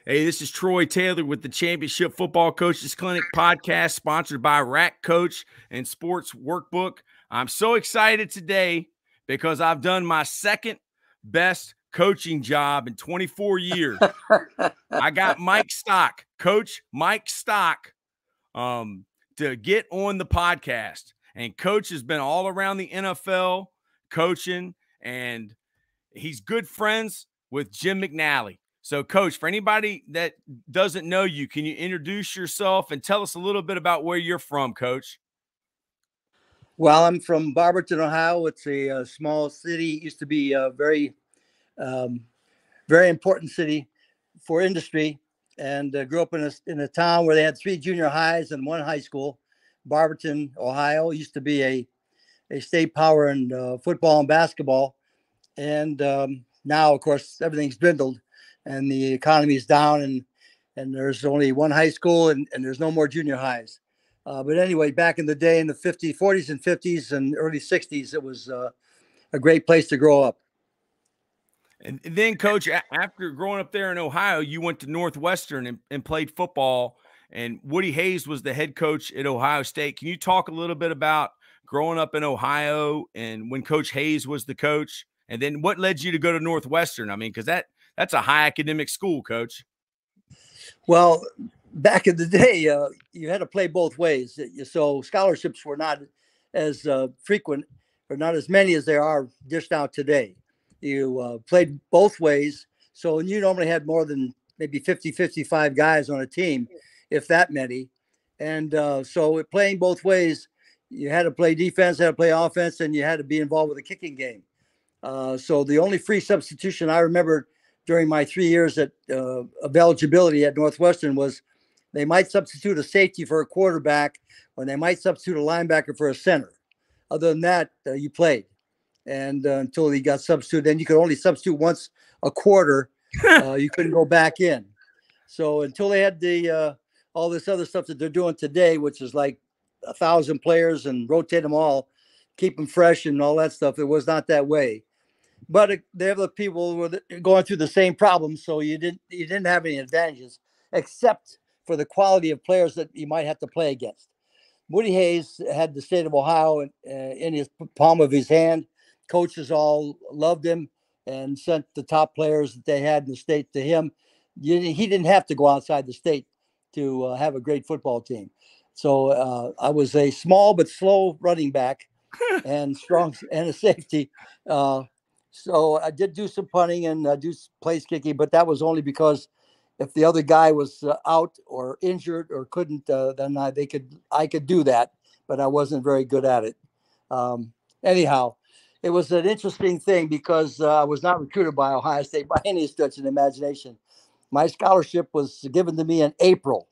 Hey, this is Troy Taylor with the Championship Football Coaches Clinic podcast, sponsored by Rack Coach and Sports Workbook. I'm so excited today because I've done my second best coaching job in 24 years. I got Mike Stock, Coach Mike Stock, to get on the podcast. And Coach has been all around the NFL coaching, and he's good friends with Jim McNally. So, Coach, for anybody that doesn't know you, can you introduce yourself and tell us a little bit about where you're from, Coach? Well, I'm from Barberton, Ohio. It's a small city. It used to be a very, very important city for industry, and grew up in a town where they had 3 junior highs and 1 high school. Barberton, Ohio, used to be a state power in football and basketball, and now, of course, everything's dwindled, and the economy is down, and there's only 1 high school, and there's no more junior highs. But anyway, back in the day, in the 40s and 50s and early 60s, it was a great place to grow up. And then, Coach, after growing up there in Ohio, you went to Northwestern and played football, and Woody Hayes was the head coach at Ohio State. Can you talk a little bit about growing up in Ohio and when Coach Hayes was the coach, and then what led you to go to Northwestern? I mean, because that's a high academic school, Coach. Well, back in the day, you had to play both ways. So scholarships were not as frequent or not as many as there are just now today. You played both ways. So you normally had more than maybe 50, 55 guys on a team, if that many. And so playing both ways, you had to play defense, had to play offense, and you had to be involved with the kicking game. So the only free substitution I remember during my 3 years of eligibility at Northwestern was they might substitute a safety for a quarterback, or they might substitute a linebacker for a center. Other than that, you played. And until he got substituted, then you could only substitute once a quarter. You couldn't go back in. So until they had the all this other stuff that they're doing today, which is like 1,000 players and rotate them all, keep them fresh and all that stuff, it was not that way. But the other people were going through the same problems, so you didn't have any advantages except for the quality of players that you might have to play against. Woody Hayes had the state of Ohio in his palm of his hand. Coaches all loved him and sent the top players that they had in the state to him. He didn't have to go outside the state to have a great football team. So I was a small but slow running back and strong and a safety. So I did do some punting and do place kicking, but that was only because if the other guy was out or injured or couldn't, then I could do that, but I wasn't very good at it. Anyhow, it was an interesting thing because I was not recruited by Ohio State by any stretch of the imagination. My scholarship was given to me in April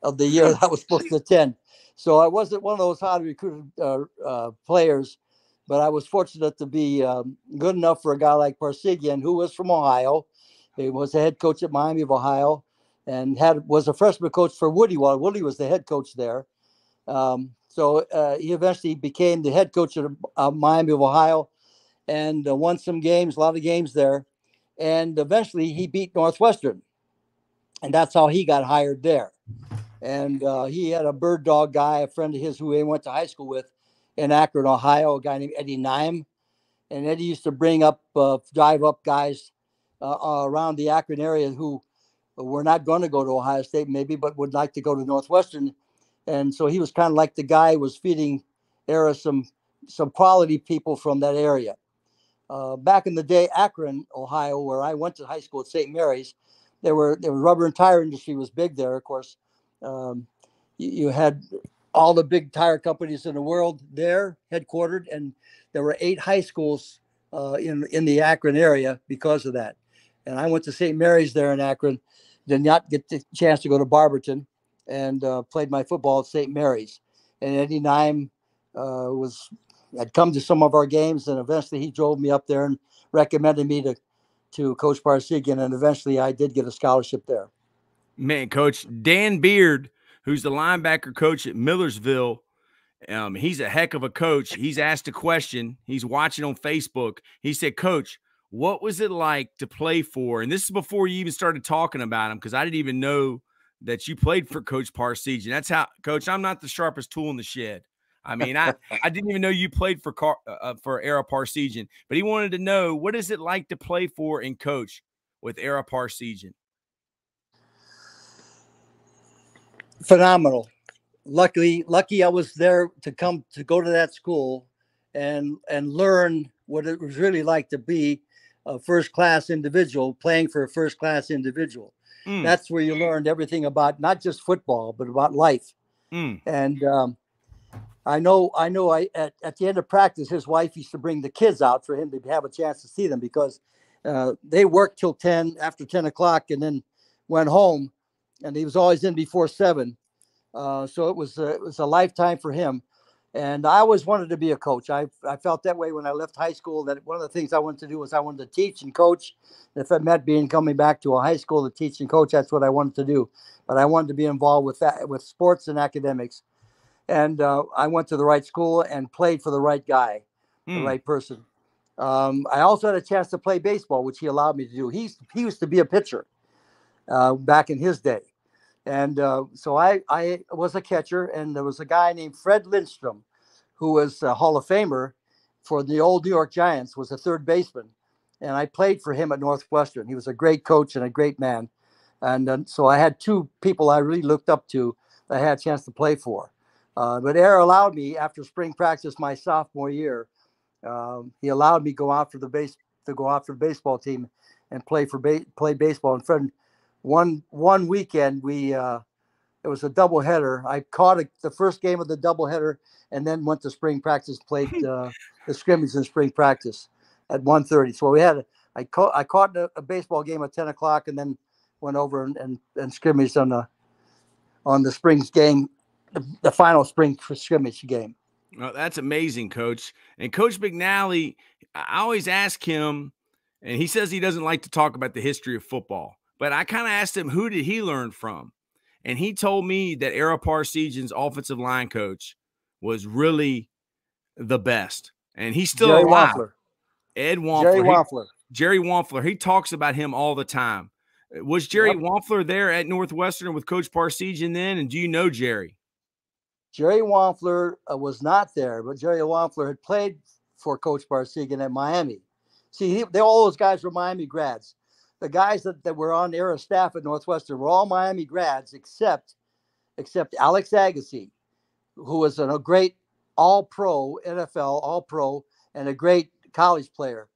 of the year that I was supposed to attend. So I wasn't one of those highly recruited players, but I was fortunate to be good enough for a guy like Parseghian, who was from Ohio. He was the head coach at Miami of Ohio, and was a freshman coach for Woody while Woody was the head coach there. So he eventually became the head coach at Miami of Ohio, and won some games, a lot of games there. And eventually he beat Northwestern, and that's how he got hired there. And he had a bird dog guy, a friend of his who he went to high school with in Akron, Ohio, a guy named Eddie Nime. And Eddie used to drive up guys around the Akron area who were not going to go to Ohio State maybe, but would like to go to Northwestern. And so he was kind of like the guy who was feeding Ara some quality people from that area. Back in the day, Akron, Ohio, where I went to high school at St. Mary's, there was rubber and tire industry was big there. Of course, you had all the big tire companies in the world there headquartered, and there were 8 high schools in the Akron area because of that. And I went to St. Mary's there in Akron, did not get the chance to go to Barberton, and played my football at St. Mary's. And Eddie Nime had come to some of our games, and eventually he drove me up there and recommended me to Coach Parseghian, and eventually I did get a scholarship there. Man, Coach, Dan Beard, who's the linebacker coach at Millersville, he's a heck of a coach. He's asked a question. He's watching on Facebook. He said, Coach, what was it like to play for? And this is before you even started talking about him, because I didn't even know that you played for Coach Parseghian. That's how, Coach, I'm not the sharpest tool in the shed. I mean, I didn't even know you played for Ara Parseghian, but he wanted to know, what is it like to play for and coach with Ara Parseghian? Phenomenal. Lucky I was there to go to that school and learn what it was really like to be a first-class individual playing for a first-class individual. That's where you learned everything about not just football, but about life. And I know at the end of practice, his wife used to bring the kids out for him to have a chance to see them, because they worked till after 10 o'clock and then went home, and he was always in before 7. So it was a lifetime for him. And I always wanted to be a coach. I felt that way when I left high school, that one of the things I wanted to do was I wanted to teach and coach. If it meant coming back to a high school to teach and coach, that's what I wanted to do. But I wanted to be involved with that, with sports and academics. And I went to the right school and played for the right guy, the right person. I also had a chance to play baseball, which he allowed me to do. He used to be a pitcher back in his day. And so I was a catcher, and there was a guy named Fred Lindstrom, who was a Hall of Famer for the old New York Giants, was a third baseman. And I played for him at Northwestern. He was a great coach and a great man. And so I had two people I really looked up to that I had a chance to play for. But Ara allowed me, after spring practice my sophomore year, he allowed me to go out for the baseball team and play baseball. And Fred, one weekend it was a doubleheader. I caught the first game of the doubleheader, and then went to spring practice, played the scrimmage in spring practice at 1:30. So I caught a baseball game at 10 o'clock, and then went over and scrimmaged on the spring game, the final spring scrimmage game. Well, that's amazing, Coach. And Coach McNally, I always ask him, and he says he doesn't like to talk about the history of football, but I kind of asked him, who did he learn from? And he told me that Ara Parseghian's offensive line coach was really the best. And he's still Jerry alive. Wampler. Ed Wampler. Jerry Wampler. Jerry Wampler. He talks about him all the time. Was Jerry Wampler there at Northwestern with Coach Parseghian then? And do you know Jerry? Jerry Wampler was not there, but Jerry Wampler had played for Coach Parseghian at Miami. See, all those guys were Miami grads. The guys that were on Ara's staff at Northwestern were all Miami grads, except Alex Agassi, who was a great all-pro, NFL all-pro, and a great college player.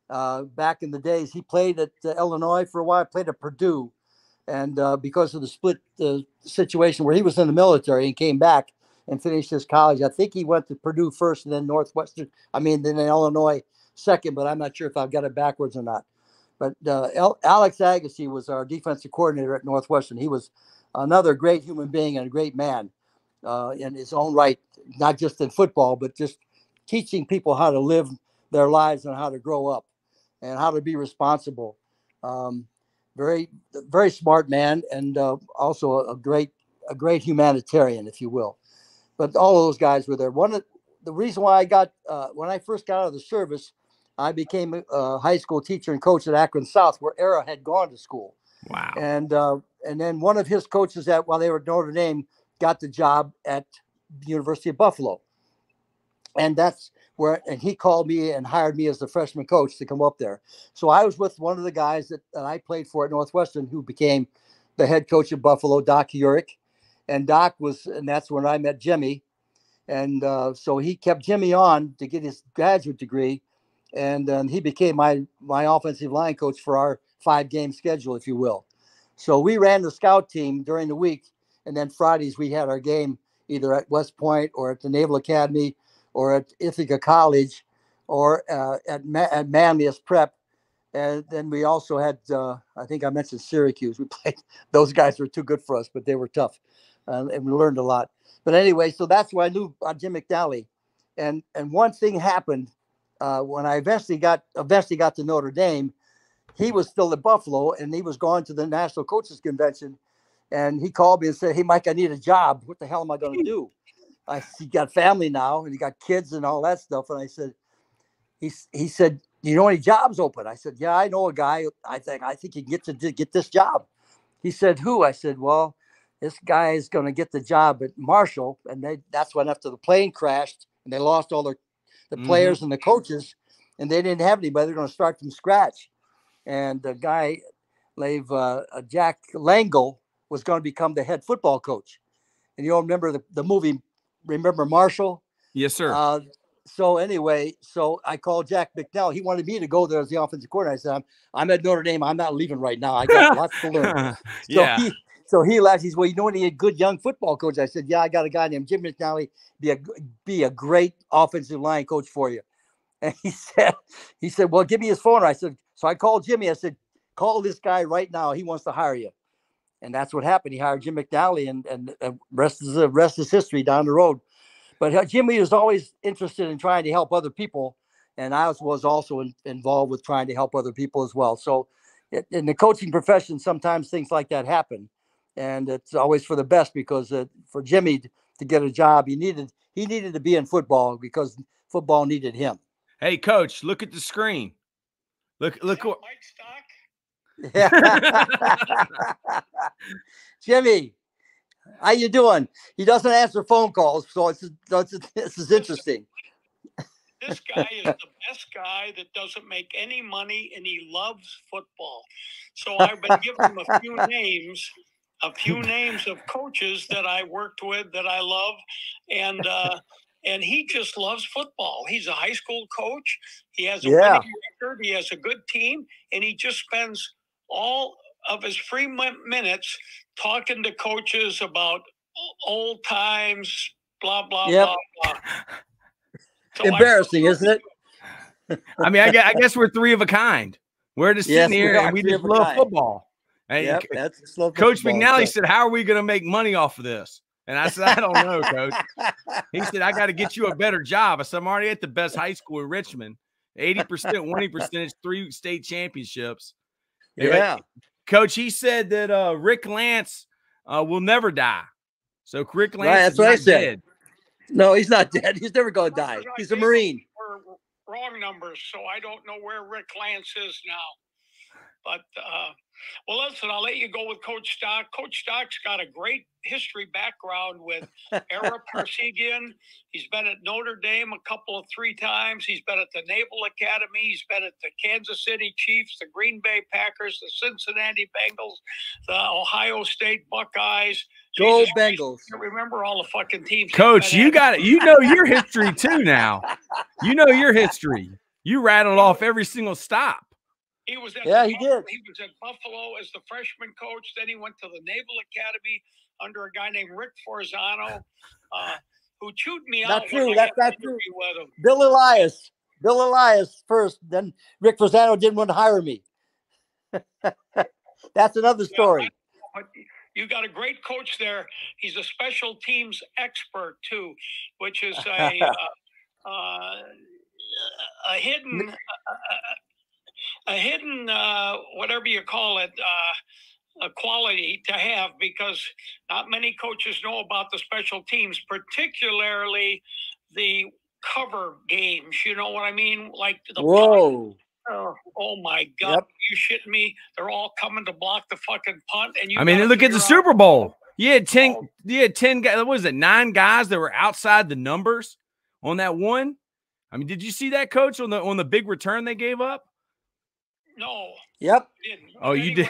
Back in the days, he played at Illinois for a while, played at Purdue. And because of the split situation where he was in the military and came back and finished his college, I think he went to Purdue first and then then Illinois second, but I'm not sure if I've got it backwards or not. But Alex Agassi was our defensive coordinator at Northwestern. He was another great human being and a great man in his own right, not just in football, but just teaching people how to live their lives and how to grow up and how to be responsible. Very, very smart man, and also a great humanitarian, if you will. But all of those guys were there. The reason why I got when I first got out of the service, I became a high school teacher and coach at Akron South, where Ara had gone to school. Wow. And then one of his coaches while they were at Notre Dame got the job at the University of Buffalo. And that's where, and he called me and hired me as the freshman coach to come up there. So I was with one of the guys that I played for at Northwestern, who became the head coach of Buffalo, Doc Urick. And that's when I met Jimmy. And so he kept Jimmy on to get his graduate degree. And he became my offensive line coach for our 5-game schedule, if you will. So we ran the scout team during the week. And then Fridays we had our game either at West Point or at the Naval Academy or at Ithaca College or at Manlius Prep. And then we also had, I think I mentioned Syracuse. We played, those guys were too good for us, but they were tough. And we learned a lot. But anyway, so that's why I knew Jim McNally. And one thing happened when I eventually got to Notre Dame. He was still at Buffalo, and he was going to the National Coaches Convention. And he called me and said, "Hey, Mike, I need a job. What the hell am I going to do?" He got family now, and he got kids and all that stuff. And I said, he said, you know any jobs open? I said, yeah, I know a guy. I think he can get this job. He said, who? I said, well, this guy is going to get the job at Marshall. And that's when after the plane crashed and they lost all the players and the coaches, and they didn't have anybody. They're going to start from scratch. And the guy, Jack Langle, was going to become the head football coach. And you all remember the movie, remember Marshall? Yes, sir. So anyway, I called Jack McNally. He wanted me to go there as the offensive coordinator. I said, I'm at Notre Dame. I'm not leaving right now. I got lots to learn. So he laughed. He said, well, you know any good young football coach? I said, yeah, I got a guy named Jim McNally. Be a great offensive line coach for you. And he said, well, give me his phone. I said, so I called Jimmy. I said, call this guy right now. He wants to hire you. And that's what happened. He hired Jim McNally, and rest is history down the road. But Jimmy was always interested in trying to help other people. And I was also involved with trying to help other people as well. So in the coaching profession, sometimes things like that happen. And it's always for the best, because for Jimmy to get a job, he needed to be in football because football needed him. Hey, Coach, look at the screen. Look what Mike Stock. Yeah. Jimmy, how you doing? He doesn't answer phone calls, so this is interesting. This guy is the best guy that doesn't make any money, and he loves football. So I've been giving him a few names of coaches that I worked with that I love, and he just loves football. He's a high school coach. He has a winning record. He has a good team, and he just spends all of his free minutes talking to coaches about old times, blah, blah, blah, blah. So embarrassing, isn't it? I mean, I guess we're three of a kind. We're just sitting here and we just love football. Hey, that's Coach McNally said, how are we going to make money off of this? And I said, I don't know, Coach. He said, I got to get you a better job. I said, I'm already at the best high school in Richmond. 80% winning percentage, 3 state championships. Yeah. Coach, he said that Rick Lance will never die. So Rick Lance that's what I said. Dead. No, he's not dead. He's never going to die. He's a Marine. Wrong numbers, so I don't know where Rick Lance is now. But, well, listen, I'll let you go with Coach Stock. Coach Stock's got a great history background with Ara Parseghian. He's been at Notre Dame 3 times. He's been at the Naval Academy. He's been at the Kansas City Chiefs, the Green Bay Packers, the Cincinnati Bengals, the Ohio State Buckeyes. Go Bengals. I remember all the fucking teams. Coach, you got it. You know your history too now. You know your history. You rattled off every single stop. He was at he did. He was at Buffalo as the freshman coach. Then he went to the Naval Academy under a guy named Rick Forzano, who chewed me out. Not true. That's not true. With him. Bill Elias first. Then Rick Forzano didn't want to hire me. That's another story. But you got a great coach there. He's a special teams expert too, which is a hidden. A hidden, whatever you call it, a quality to have, because not many coaches know about the special teams, particularly the cover games. You know what I mean? Like the whoa. Punt. Oh my God! Yep. You shitting me? They're all coming to block the fucking punt, and you. I mean, look at the Super Bowl. You had 10. You had 10 guys. What was it? 9 guys that were outside the numbers on that one. I mean, did you see that, Coach, on the big return they gave up? No. Yep. Oh, you did.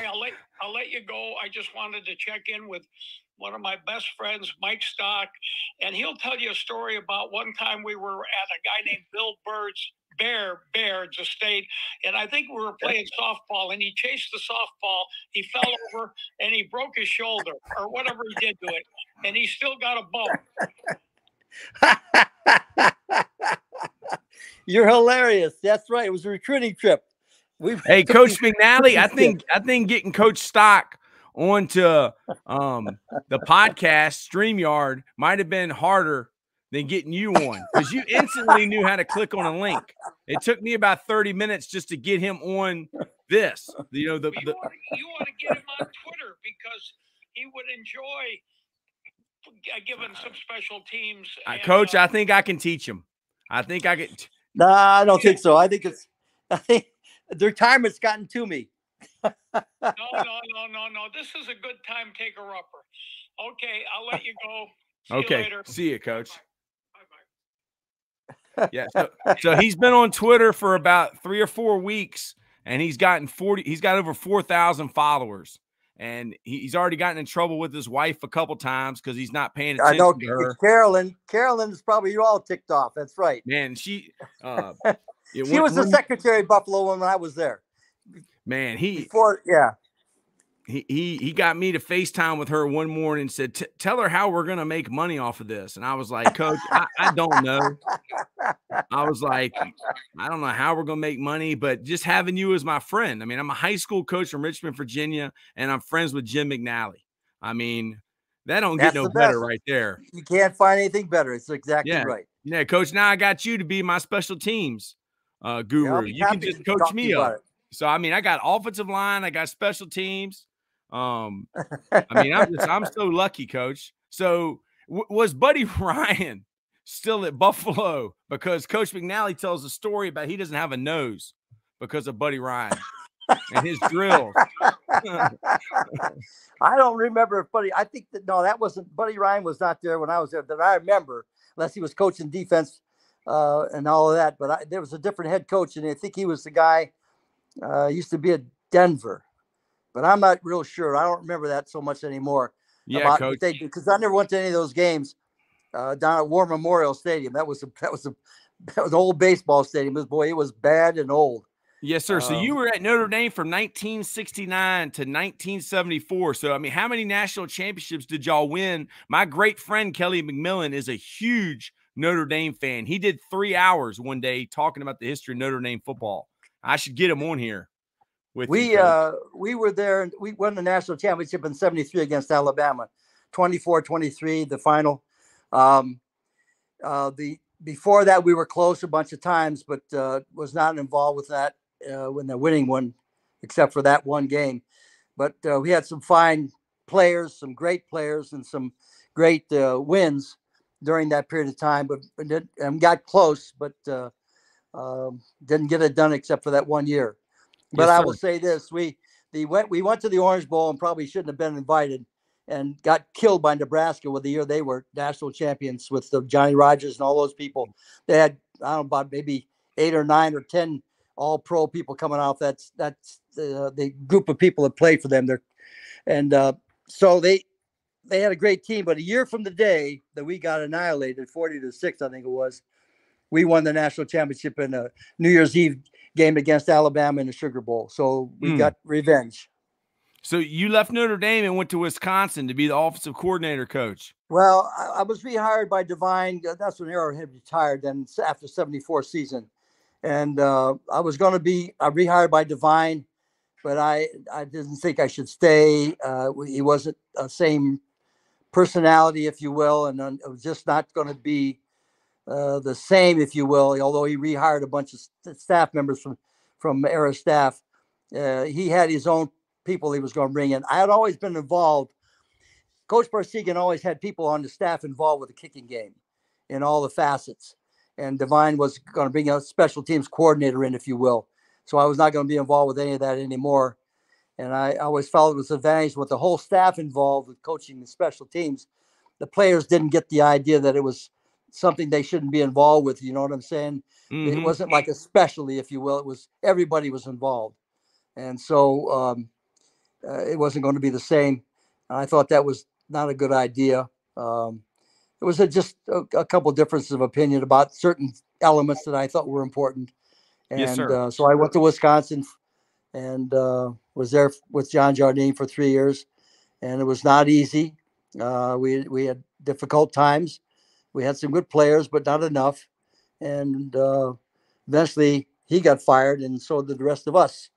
I'll let you go. I just wanted to check in with one of my best friends, Mike Stock, and he'll tell you a story about one time we were at a guy named Bill Baird's estate, and I think we were playing softball, and he chased the softball. He fell over, and he broke his shoulder, or whatever he did to it, and he still got a bump. You're hilarious. That's right. It was a recruiting trip. Hey, Coach McNally, I think getting Coach Stock onto the podcast StreamYard might have been harder than getting you on, because you instantly knew how to click on a link. It took me about 30 minutes just to get him on this. You know, you want to get him on Twitter, because he would enjoy giving some special teams. And, Coach, I think I can teach him. I think I can. Nah, I don't think so. I think I think the retirement's gotten to me. No. This is a good time taker-upper. Okay, I'll let you go. See you later. See you, Coach. Bye-bye. Yeah. So he's been on Twitter for about 3 or 4 weeks, and he's got over 4,000 followers. And he's already gotten in trouble with his wife a couple times because he's not paying attention to her. Carolyn's probably all ticked off. That's right. Man, she was the secretary of Buffalo when I was there. Man, he got me to FaceTime with her one morning and said, tell her how we're going to make money off of this. And I was like, Coach, I don't know. I was like, I don't know how we're going to make money, but just having you as my friend. I mean, I'm a high school coach from Richmond, Virginia, and I'm friends with Jim McNally. I mean, that don't get no better right there. You can't find anything better. It's exactly right. Yeah, Coach, now I got you to be my special teams guru. You can just coach me up. So, I mean, I got offensive line. I got special teams. I mean, I'm so lucky, Coach. So was Buddy Ryan still at Buffalo? Because Coach McNally tells a story about he doesn't have a nose because of Buddy Ryan and his drills. I don't remember if I think that wasn't Buddy Ryan was not there when I was there that I remember, unless he was coaching defense and all of that. But there was a different head coach, and I think he was the guy used to be at Denver. But I'm not real sure. I don't remember that so much anymore. Yeah, Coach. Because I never went to any of those games down at War Memorial Stadium. That was an old baseball stadium. It was bad and old. Yes, sir. So you were at Notre Dame from 1969 to 1974. So, I mean, how many national championships did y'all win? My great friend, Kelly McMillan, is a huge Notre Dame fan. He did 3 hours one day talking about the history of Notre Dame football. I should get him on here. We were there, and we won the national championship in 73 against Alabama, 24-23, the final. Before that, we were close a bunch of times, but was not involved with that when the winning one, except for that one game. But we had some fine players, some great players, and some great wins during that period of time. But got close, but didn't get it done except for that 1 year. But I will say this: we went to the Orange Bowl and probably shouldn't have been invited, and got killed by Nebraska with the year they were national champions with the Johnny Rodgers and all those people. They had about maybe 8 or 9 or 10 all-pro people coming off. That's the group of people that played for them there, and so they had a great team. But a year from the day that we got annihilated, 40-6, I think it was, we won the national championship in a New Year's Eve game against Alabama in the Sugar Bowl. So we got revenge. So you left Notre Dame and went to Wisconsin to be the offensive coordinator, Coach. Well, I was rehired by Divine. That's when Arrowhead retired then after 74 season. And I was going to be rehired by Divine, but I didn't think I should stay. He wasn't the same personality, if you will, and it was just not going to be the same, if you will, although he rehired a bunch of staff members from Ara staff. He had his own people he was going to bring in. I had always been involved. Coach Parseghian always had people on the staff involved with the kicking game in all the facets. And Divine was going to bring a special teams coordinator in, if you will. So I was not going to be involved with any of that anymore. And I always felt it was an advantage with the whole staff involved with coaching the special teams. The players didn't get the idea that it was something they shouldn't be involved with. You know what I'm saying? Mm-hmm. It wasn't like a specialty, if you will. It was everybody was involved. And so it wasn't going to be the same. And I thought that was not a good idea. It was just a couple differences of opinion about certain elements that I thought were important. And yes, sir. So I went to Wisconsin and was there with John Jardine for 3 years. And it was not easy. We had difficult times. We had some good players, but not enough. And eventually he got fired, and so did the rest of us.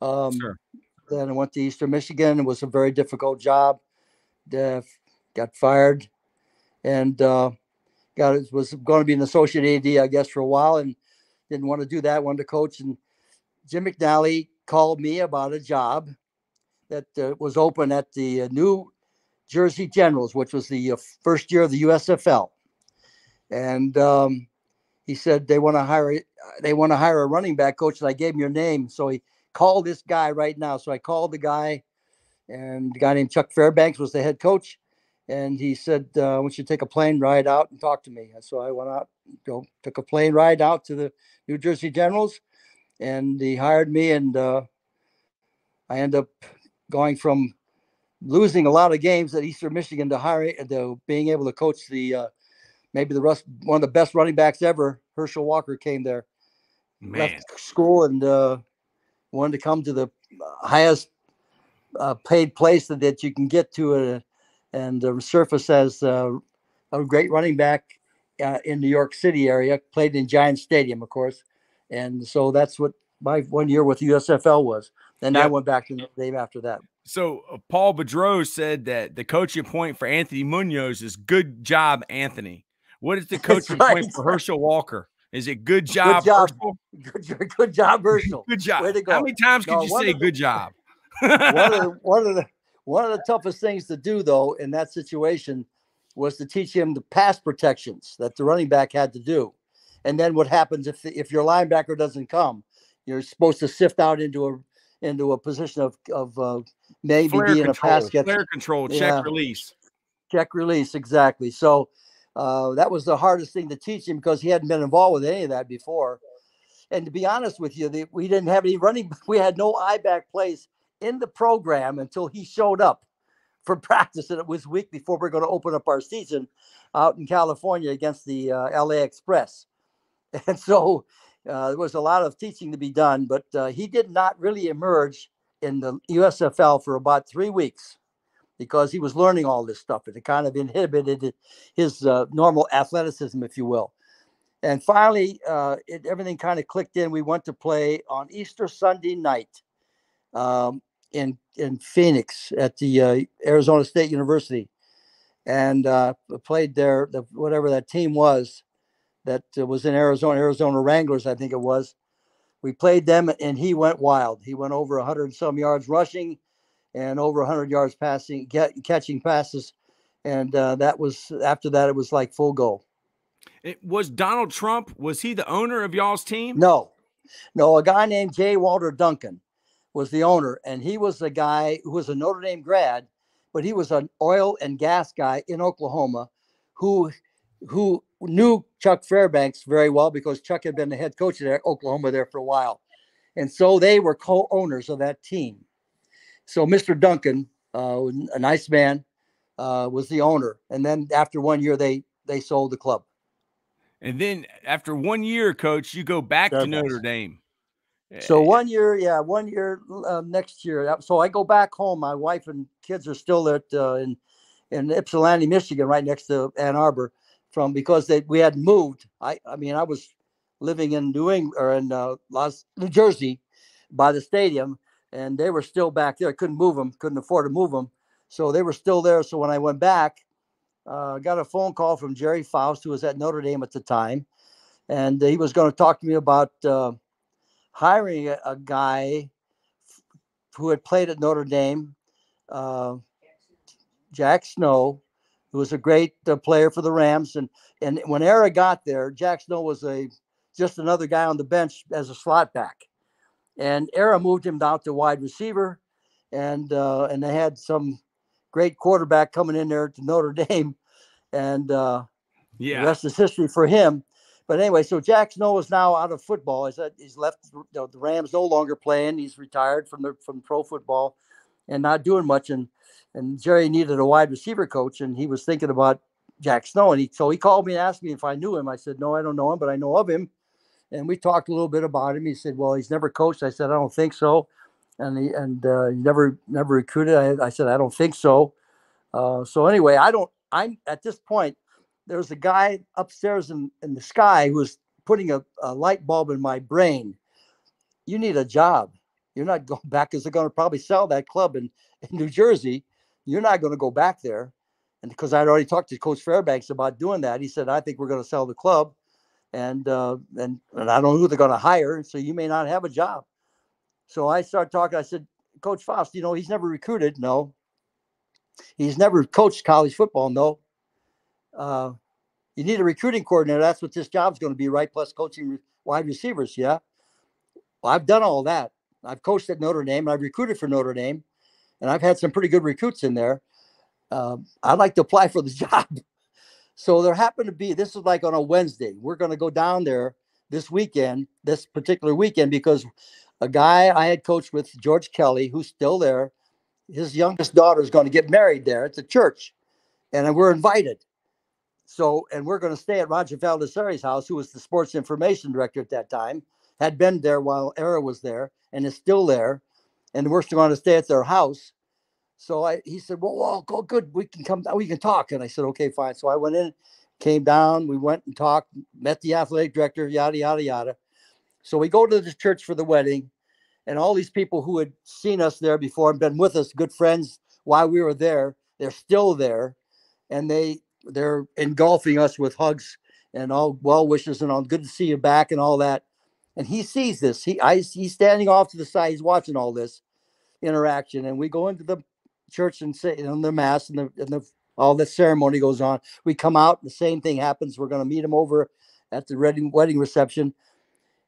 Sure. Then I went to Eastern Michigan. It was a very difficult job. Got fired, and was going to be an associate AD, I guess, for a while, and didn't want to do that. Wanted to coach. And Jim McNally called me about a job that was open at the New Jersey Generals, which was the first year of the USFL. And he said they want to hire a running back coach, and I gave him your name. So he called this guy right now. So I called the guy, and the guy named Chuck Fairbanks was the head coach, and he said, "I want you to take a plane ride out and talk to me." So I went out, took a plane ride out to the New Jersey Generals, and he hired me, and I ended up going from losing a lot of games at Eastern Michigan to being able to coach one of the best running backs ever. Herschel Walker came there, left school, and wanted to come to the highest paid place that you can get to, and surface as a great running back in New York City area. Played in Giant Stadium, of course, and so that's what my 1 year with USFL was. And I went back to Notre Dame after that. So Paul Boudreau said that the coaching point for Anthony Munoz is "good job, Anthony." What is the coaching point for Herschel Walker? Is it "good job, Herschel"? Good job, Herschel. Good job. Way to go. How many times could you say "good job"? One of the toughest things to do, though, in that situation was to teach him the pass protections that the running back had to do. And then what happens if your linebacker doesn't come? You're supposed to sift out into a position of maybe flare being control, a pass catcher. Flare control, check release, exactly. So that was the hardest thing to teach him, because he hadn't been involved with any of that before. And to be honest with you, we didn't have any running. We had no I-back plays in the program until he showed up for practice, and it was a week before we're going to open up our season out in California against the LA Express. And so there was a lot of teaching to be done, but he did not really emerge in the USFL for about 3 weeks, because he was learning all this stuff, and it kind of inhibited his normal athleticism, if you will. And finally, everything kind of clicked in. We went to play on Easter Sunday night in Phoenix at the Arizona State University, and played there. Whatever that team was that was in Arizona Wranglers, I think it was. We played them, and he went wild. He went over 100 and some yards rushing, and over 100 yards passing, catching passes, and that was after that. It was like full go. It was Donald Trump. Was he the owner of y'all's team? No. A guy named J. Walter Duncan was the owner, and he was a guy who was a Notre Dame grad, but he was an oil and gas guy in Oklahoma who knew Chuck Fairbanks very well, because Chuck had been the head coach at Oklahoma there for a while. And so they were co-owners of that team. So Mr. Duncan, a nice man, was the owner. And then after 1 year, they sold the club. And then after 1 year, Coach, you go back to Notre Dame. So 1 year, next year. So I go back home. My wife and kids are still in Ypsilanti, Michigan, right next to Ann Arbor, because we hadn't moved. I was living in New Jersey by the stadium, and they were still back there. I couldn't move them, couldn't afford to move them. So they were still there. So when I went back, got a phone call from Jerry Faust, who was at Notre Dame at the time. And he was going to talk to me about hiring a guy who had played at Notre Dame, Jack Snow, who was a great player for the Rams. And when Ara got there, Jack Snow was just another guy on the bench as a slot back. And Ara moved him down to wide receiver, and they had some great quarterback coming in there to Notre Dame, and the rest is history for him. But anyway, so Jack Snow is now out of football. He's left the Rams, no longer playing. He's retired from pro football and not doing much. And Jerry needed a wide receiver coach, and he was thinking about Jack Snow. And so he called me and asked me if I knew him. I said, no, I don't know him, but I know of him. And we talked a little bit about him. He said, well, he's never coached. I said, I don't think so. And he never recruited. I said, I don't think so. So anyway, I'm at this point, there's a guy upstairs in the sky who was putting a light bulb in my brain. You need a job. You're not going back, because they're going to probably sell that club in New Jersey. You're not going to go back there. And because I'd already talked to Coach Fairbanks about doing that, he said, I think we're going to sell the club. And I don't know who they're going to hire. So you may not have a job. So I started talking. I said, Coach Faust, he's never recruited. No. He's never coached college football. No. You need a recruiting coordinator. That's what this job's going to be, right? Plus coaching wide receivers. Yeah. Well, I've done all that. I've coached at Notre Dame. I've recruited for Notre Dame, and I've had some pretty good recruits in there. I'd like to apply for the job. So there happened to be, this is like on a Wednesday. We're going to go down there this particular weekend, because a guy I had coached with, George Kelly, who's still there, his youngest daughter is going to get married there at the church, and we're invited. So, and we're going to stay at Roger Valdesari's house, who was the sports information director at that time, had been there while Ara was there, and is still there. And we're still going to stay at their house. So he said, well, go good. We can come down. We can talk. And I said, okay, fine. So I went in, came down. We went and talked, met the athletic director, yada, yada, yada. So we go to the church for the wedding, and all these people who had seen us there before and been with us, good friends while we were there, they're still there. And they're engulfing us with hugs and all well wishes and all good to see you back and all that. And he sees this. He's standing off to the side. He's watching all this interaction. And we go into the church and say, the mass and all the ceremony goes on. We come out, the same thing happens. We're going to meet him over at the wedding reception.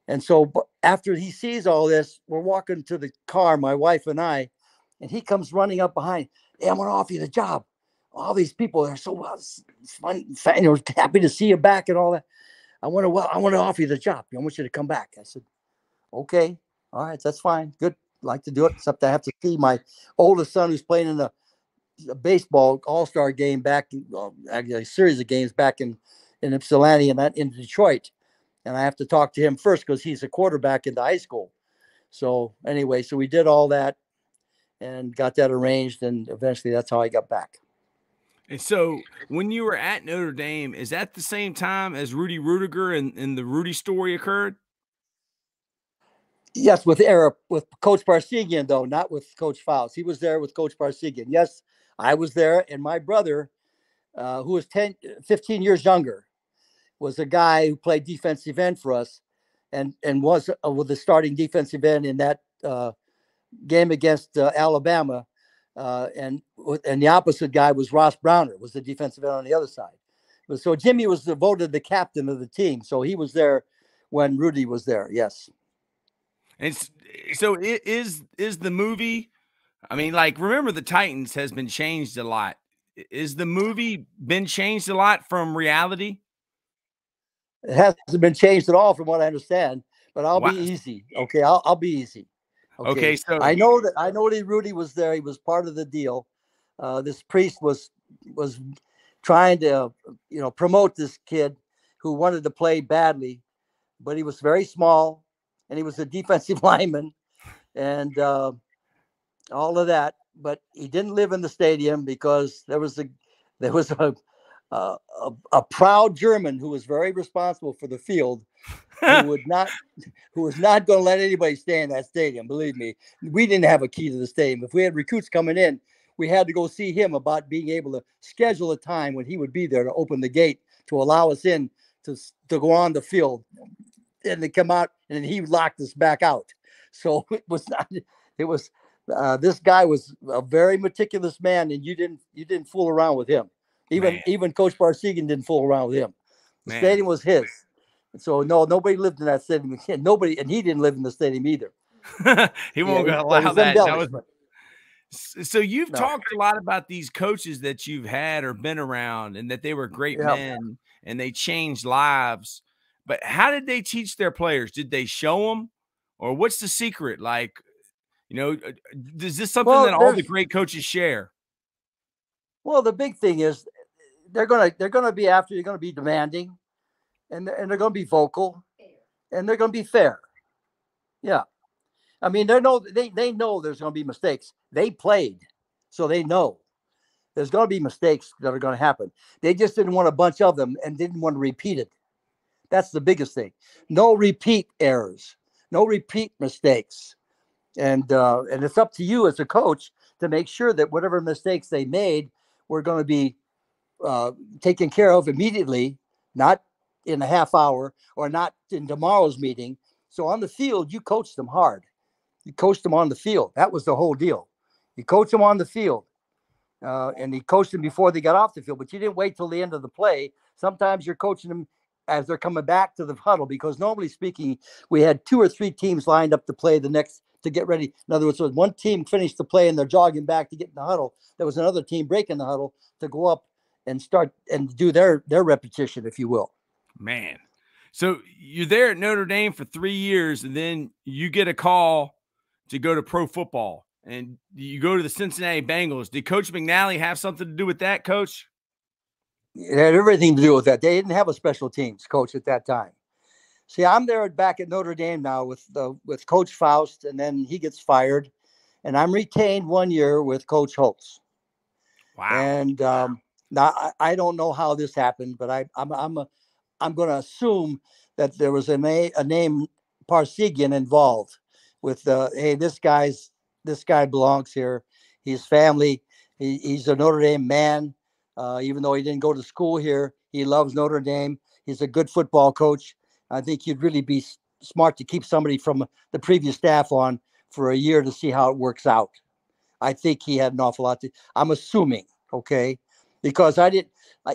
And so after he sees all this, we're walking to the car, my wife and I, and he comes running up behind. Hey, I'm going to offer you the job. All these people are so fun, happy to see you back and all that. I want to offer you the job. I want you to come back. I said, okay, all right, that's fine. Good. I'd like to do it. Except I have to see my oldest son, who's playing in a baseball all-star game back, actually a series of games back in Ypsilanti and in Detroit. And I have to talk to him first because he's a quarterback in the high school. So anyway, so we did all that and got that arranged. And eventually that's how I got back. And so when you were at Notre Dame, is that the same time as Rudy Rudiger and the Rudy story occurred? Yes, with Coach Parseghian, though, not with Coach Faust. He was there with Coach Parseghian. Yes, I was there. And my brother, who was 15 years younger, was a guy who played defensive end for us and was with the starting defensive end in that game against Alabama. And the opposite guy was Ross Browner, was the defensive end on the other side. So Jimmy was voted the captain of the team. So he was there when Rudy was there. Yes. And so is the movie, I mean, like, remember the Titans has been changed a lot. Is the movie been changed a lot from reality? It hasn't been changed at all from what I understand, but I'll be easy. Okay. I'll be easy. Okay. So I know that Rudy was there. He was part of the deal. This priest was trying to, promote this kid who wanted to play badly, but he was very small and he was a defensive lineman and all of that. But he didn't live in the stadium because there was a proud German who was very responsible for the field, who was not going to let anybody stay in that stadium. Believe me, we didn't have a key to the stadium. If we had recruits coming in, we had to go see him about being able to schedule a time when he would be there to open the gate to allow us in to go on the field and to come out, and he locked us back out. So this guy was a very meticulous man, and you didn't fool around with him. Even Coach Parseghian didn't fool around with him. The stadium was his. So nobody lived in that stadium. Nobody, and he didn't live in the stadium either. He won't allow that. So you've talked a lot about these coaches that you've had or been around, and that they were great men and they changed lives. But how did they teach their players? Did they show them, or what's the secret? Like, is this something that all the great coaches share? Well, the big thing is they're gonna be after you're gonna be demanding, and they're gonna be vocal, and they're gonna be fair. Yeah, I mean they know there's gonna be mistakes. They played, so they know there's gonna be mistakes that are gonna happen. They just didn't want a bunch of them and didn't want to repeat it. That's the biggest thing. No repeat errors, no repeat mistakes, and it's up to you as a coach to make sure that whatever mistakes they made were going to be taken care of immediately, not in a half hour or not in tomorrow's meeting. So on the field, you coached them hard. You coached them on the field. That was the whole deal. You coach them on the field. and he coached them before they got off the field. But you didn't wait till the end of the play. Sometimes you're coaching them as they're coming back to the huddle, because normally speaking, we had 2 or 3 teams lined up to play to get ready. In other words, when one team finished the play and they're jogging back to get in the huddle, there was another team breaking the huddle to go up and start and do their repetition, if you will. Man. So you're there at Notre Dame for 3 years, and then you get a call to go to pro football, and you go to the Cincinnati Bengals. Did Coach McNally have something to do with that, Coach? It had everything to do with that. They didn't have a special teams coach at that time. See, I'm there back at Notre Dame now with Coach Faust, and then he gets fired, and I'm retained 1 year with Coach Holtz. Wow. And now I don't know how this happened, but I'm going to assume that there was a name Parseghian involved with hey, this guy belongs here. He's family. He's a Notre Dame man. Even though he didn't go to school here, he loves Notre Dame. He's a good football coach. I think you'd really be smart to keep somebody from the previous staff on for a year to see how it works out. I think he had an awful lot to, I'm assuming, okay, because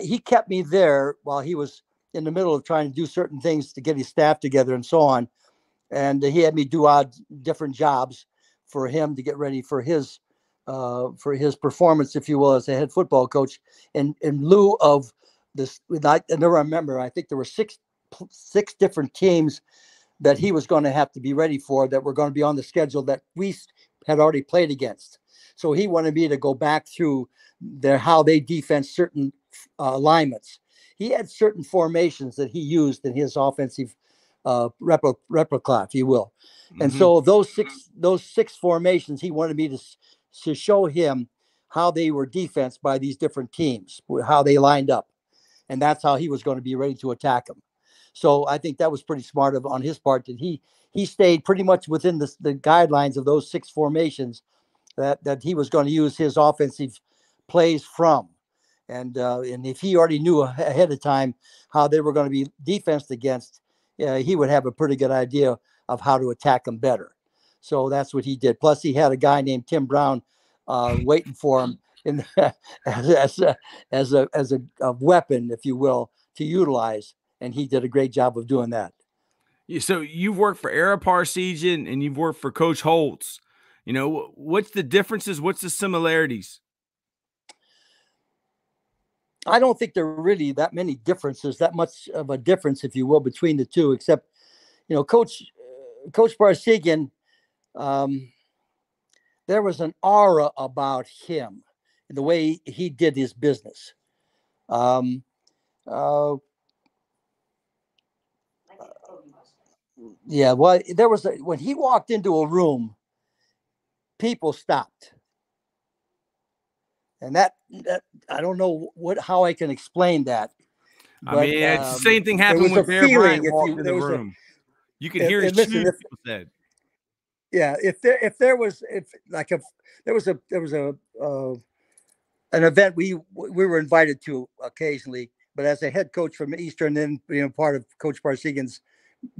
he kept me there while he was in the middle of trying to do certain things to get his staff together and so on. And he had me do different jobs for him to get ready for his performance, if you will, as a head football coach. In lieu of this, I never remember, I think there were six different teams that he was going to have to be ready for, that were going to be on the schedule that we had already played against. So he wanted me to go back through how they defense certain alignments. He had certain formations that he used in his offensive repertoire, if you will. Mm-hmm. And so those six formations, he wanted me to show him how they were defensed by these different teams, how they lined up. And that's how he was going to be ready to attack them. So I think that was pretty smart on his part, that he stayed pretty much within the guidelines of those 6 formations that he was going to use his offensive plays from. And if he already knew ahead of time how they were going to be defensed against, he would have a pretty good idea of how to attack them better. So that's what he did. Plus, he had a guy named Tim Brown waiting for him as a weapon, if you will, to utilize. And he did a great job of doing that. So you've worked for Ara Parseghian and you've worked for Coach Holtz. You know, what's the differences? What's the similarities? I don't think there are really that many differences, that much of a difference, if you will, between the two, except, you know, Coach Parseghian, there was an aura about him, the way he did his business. Yeah, well, when he walked into a room, people stopped. And that I don't know how I can explain that. But, I mean, it's the same thing happened when Bear Bryant walked in the room. You could hear his shoes, people said. Yeah, if there was an event we were invited to occasionally, but as a head coach from Eastern, then part of Coach Parseghian's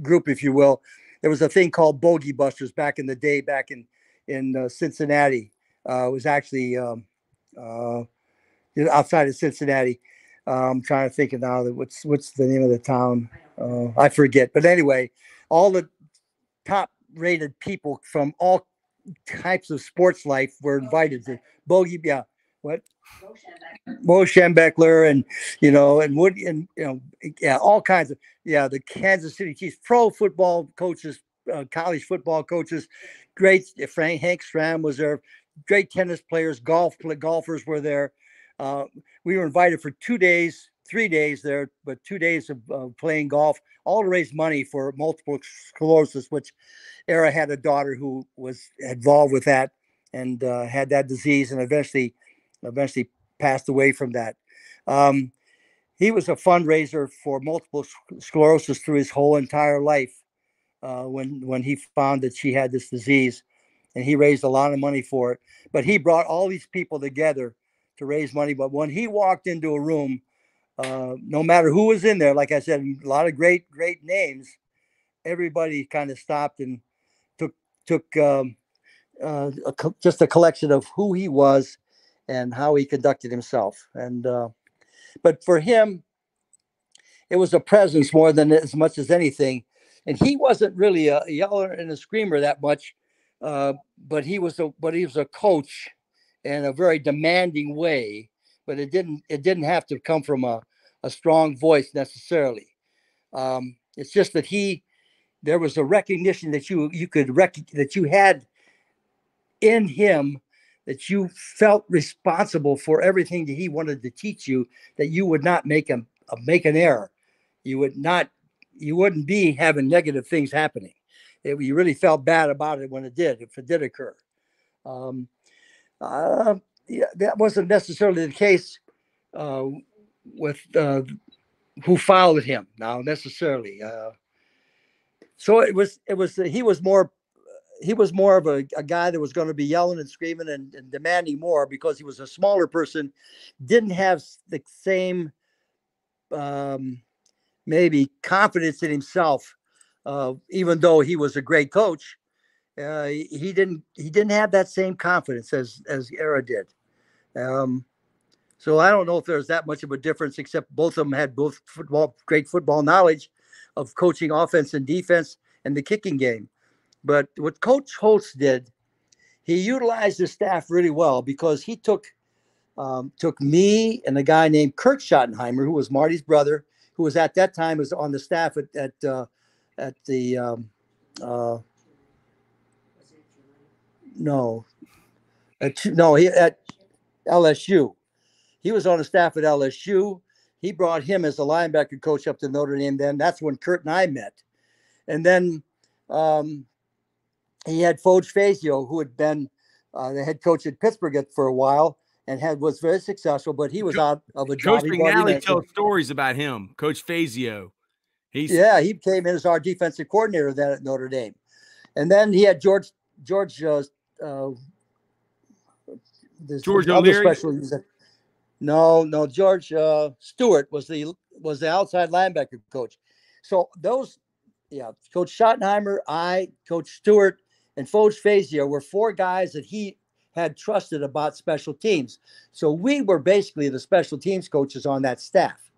group, if you will, there was a thing called Bogey Busters back in the day, back in Cincinnati. It was actually outside of Cincinnati. I'm trying to think of now what's the name of the town. I forget, but anyway, all the top rated people from all types of sports life were invited to Bogey. Yeah, what? Mo Schembechler and and Wood and all kinds of the Kansas City Chiefs, pro football coaches, college football coaches, great. Hank Stram was there. Great tennis players, golfers were there. We were invited for 2 days, 3 days there, but 2 days of playing golf, all to raise money for multiple sclerosis, which Ara had a daughter who was involved with that and had that disease and eventually passed away from that. He was a fundraiser for multiple sclerosis through his whole entire life when he found that she had this disease, and he raised a lot of money for it. But he brought all these people together to raise money. But when he walked into a room, no matter who was in there, like I said, a lot of great names, everybody kind of stopped and took just a collection of who he was and how he conducted himself. And but for him, it was a presence more than as much as anything. And he wasn't really a yeller and a screamer that much, but he was a coach in a very demanding way. But it didn't have to come from a strong voice necessarily. It's just that there was a recognition that that you had in him, that you felt responsible for everything that he wanted to teach you, that you would not make an error. You wouldn't be having negative things happening. You really felt bad about it if it did occur. Yeah, that wasn't necessarily the case with who followed him now necessarily. So he was more of a guy that was going to be yelling and screaming and demanding more, because he was a smaller person, didn't have the same maybe confidence in himself. Even though he was a great coach, he didn't have that same confidence as Ara did. So I don't know if there's that much of a difference, except both of them had great football knowledge of coaching offense and defense and the kicking game. But what Coach Holtz did, he utilized his staff really well, because he took me and a guy named Kurt Schottenheimer, who was Marty's brother, who was at that time was on the staff at LSU. He was on the staff at LSU. He brought him as the linebacker coach up to Notre Dame. Then that's when Kurt and I met. And then he had Foge Fazio, who had been the head coach at Pittsburgh for a while and was very successful, but he was out of a job. Coach McNally tells stories about him, Coach Fazio. He came in as our defensive coordinator then at Notre Dame. And then he had George O'Leary. George Stewart was the outside linebacker coach. So Coach Schottenheimer, Coach Stewart, and Foge Fazio were four guys that he had trusted about special teams. So we were basically the special teams coaches on that staff.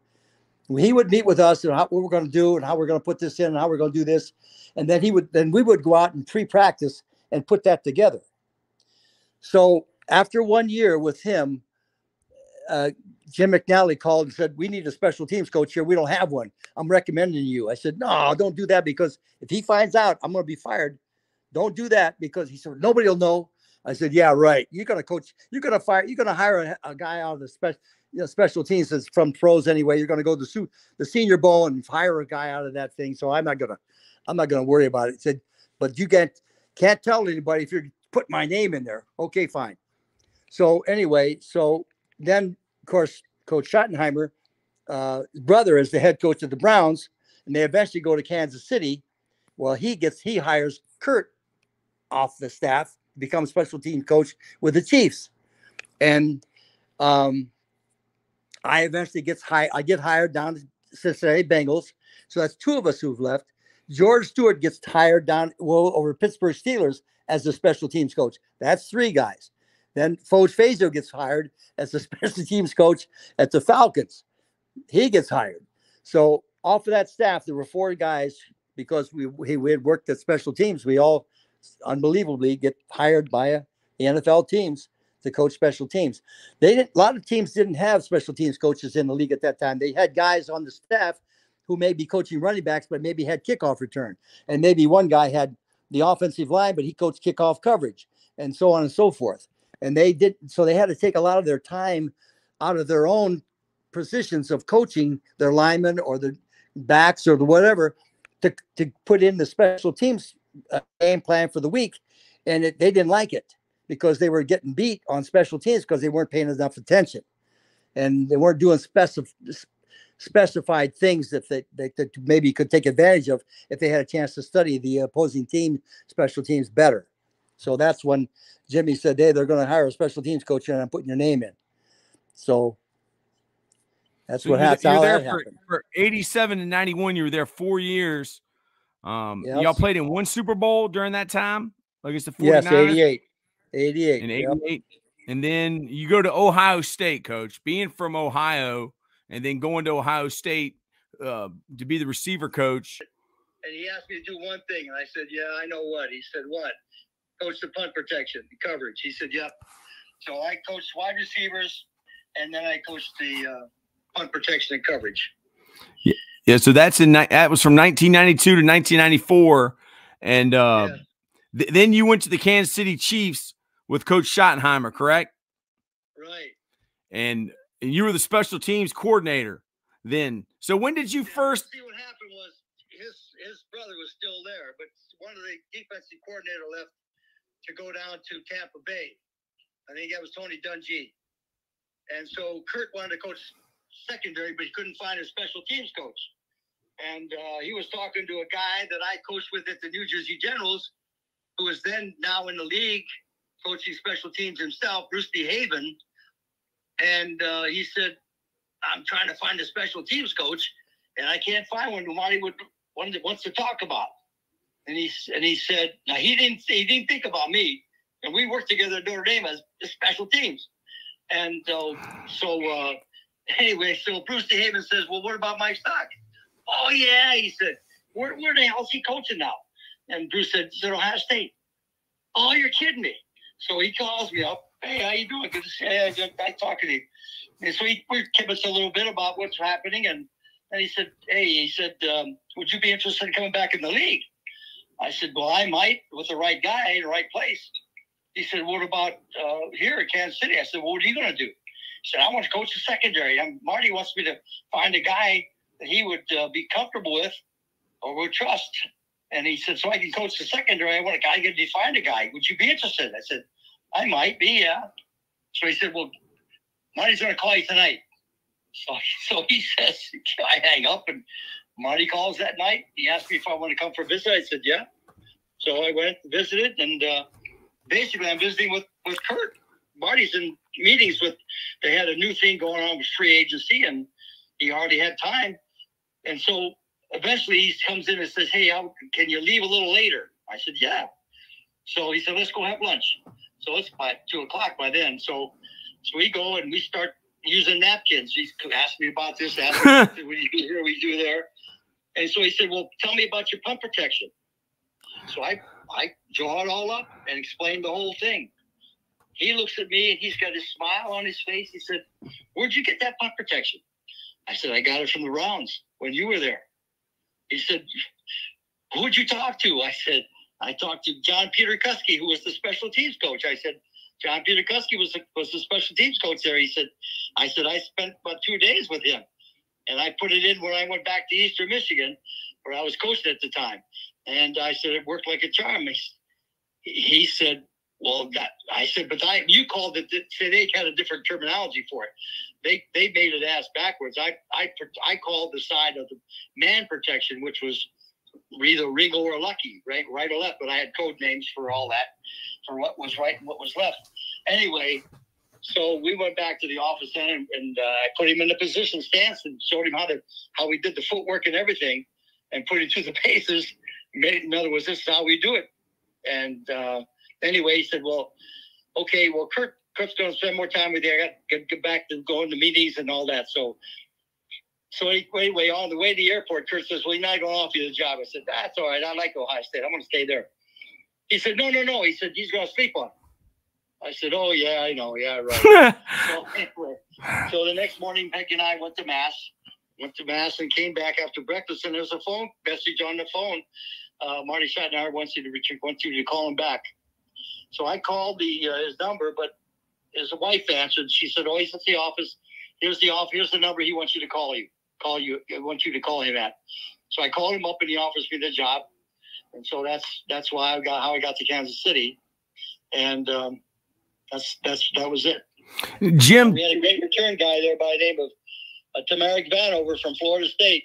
He would meet with us and what we're going to do and how we're going to put this in and how we're going to do this. And then we would go out and pre-practice and put that together. So after 1 year with him, Jim McNally called and said, "We need a special teams coach here. We don't have one. I'm recommending you." I said, "No, don't do that, because if he finds out, I'm going to be fired. Don't do that," because he said, "Nobody will know." I said, "Yeah, right. You're going to coach. You're going to hire a guy out of the special teams that's from pros anyway. You're going to go to the Senior Bowl and hire a guy out of that thing. So I'm not going to worry about it." He said, "But you can't tell anybody if you put my name in there." Okay, fine. So anyway, then, of course, Coach Schottenheimer, his brother, is the head coach of the Browns, and they eventually go to Kansas City. Well, he hires Kurt off the staff to become special team coach with the Chiefs. And I eventually get hired down to Cincinnati Bengals. So that's two of us who've left. George Stewart gets hired over Pittsburgh Steelers as the special teams coach. That's three guys. Then Foge Fazio gets hired as the special teams coach at the Falcons. He gets hired. So off of that staff, there were four guys, because we had worked at special teams. We all unbelievably get hired by the NFL teams to coach special teams. A lot of teams didn't have special teams coaches in the league at that time. They had guys on the staff who may be coaching running backs, but maybe had kickoff return. And maybe one guy had the offensive line, but he coached kickoff coverage, and so on and so forth. And they had to take a lot of their time out of their own positions of coaching their linemen or the backs or the whatever to put in the special teams game plan for the week. And they didn't like it, because they were getting beat on special teams because they weren't paying enough attention, and they weren't doing specified things that they maybe could take advantage of if they had a chance to study the opposing team special teams better. So that's when Jimmy said, "Hey, they're going to hire a special teams coach, and I'm putting your name in." So that's what happened. You're there for 87 and 91. You were there 4 years. Yes. Y'all played in one Super Bowl during that time against the 49ers? Yes, 88. In 88. And then you go to Ohio State, Coach. Being from Ohio and then going to Ohio State to be the receiver coach. And he asked me to do one thing, and I said, yeah, I know what. He said, what? Coach the punt protection, the coverage. He said, yep. So I coached wide receivers, and then I coached the punt protection and coverage. Yeah, so that was from 1992 to 1994. And then you went to the Kansas City Chiefs with Coach Schottenheimer, correct? Right. And you were the special teams coordinator then. So when did you first? See, what happened was his brother was still there, but one of the defensive coordinator left to go down to Tampa Bay. I think that was Tony Dungy. And so Kurt wanted to coach secondary, but he couldn't find a special teams coach. And he was talking to a guy that I coached with at the New Jersey Generals, who was then now in the league coaching special teams himself, Bruce DeHaven. And he said, I'm trying to find a special teams coach, and I can't find one Marty wants to talk about. And he said, now he didn't think about me, and we worked together at Notre Dame as special teams. And anyway, so Bruce DeHaven says, well, what about Mike Stock? Oh yeah, he said, where the hell is he coaching now? And Bruce said, he's at Ohio State. Oh, you're kidding me. So he calls me up. Hey, how you doing? Good to see you. I talk to him. And so we kibitz a little bit about what's happening. And he said, would you be interested in coming back in the league? I said, well, I might with the right guy in the right place. He said, what about here in Kansas City? I said, well, what are you going to do? He said, I want to coach the secondary. Marty wants me to find a guy that he would be comfortable with or would trust. And he said, so I can coach the secondary. I want a guy to find a guy. Would you be interested? I said, I might be, yeah. So he said, well, Marty's going to call you tonight. So he says, I hang up, and Marty calls that night. He asked me if I want to come for a visit. I said, yeah. So I went and visited, and basically I'm visiting with Kurt. Marty's in meetings they had a new thing going on with free agency, and he already had time. And so eventually he comes in and says, hey, can you leave a little later? I said, yeah. So he said, let's go have lunch. So it's by 2:00 by then. So we go and we start using napkins. He's asked me about this, asked me what do you do here, we do there. And so he said, well, tell me about your punt protection. So I draw it all up and explain the whole thing. He looks at me and he's got his smile on his face. He said, where'd you get that punt protection? I said, I got it from the rounds when you were there. He said, who'd you talk to? I said, I talked to John Peter Kuski, who was the special teams coach. I said, John Peter Kuski was the special teams coach there. He said, I spent about 2 days with him. And I put it in when I went back to Eastern Michigan, where I was coaching at the time. And I said, it worked like a charm. He said, well, I said, but you called it, they had a different terminology for it. They made it ass backwards. I called the side of the man protection, which was either Ringo or Lucky, right or left. But I had code names for all that, for what was right and what was left. Anyway, so we went back to the office then, and I put him in the position stance and showed him how we did the footwork and everything, and put him through the paces. In other words, this is how we do it. And anyway, he said, well, okay, well, Kurt's going to spend more time with you. I got to get back to going to meetings and all that. So anyway, on the way to the airport, Kurt says, well, he's not going to offer you the job. I said, that's all right. I like Ohio State. I'm going to stay there. He said, no. He said, he's going to sleep on. I said, oh, yeah, I know. Yeah, right. So anyway, so the next morning, Becky and I went to Mass and came back after breakfast, and there was a phone message on the phone. Marty Schottenheimer wants you to call him back. So I called his number, but his wife answered. She said, oh, he's at the office. Here's the number he wants you to call you. I want you to call him at. So I called him up, and he offers me the job. And so that's how I got to Kansas City. And that was it. Jim, we had a great return guy there by the name of Tamarick Vanover from Florida State,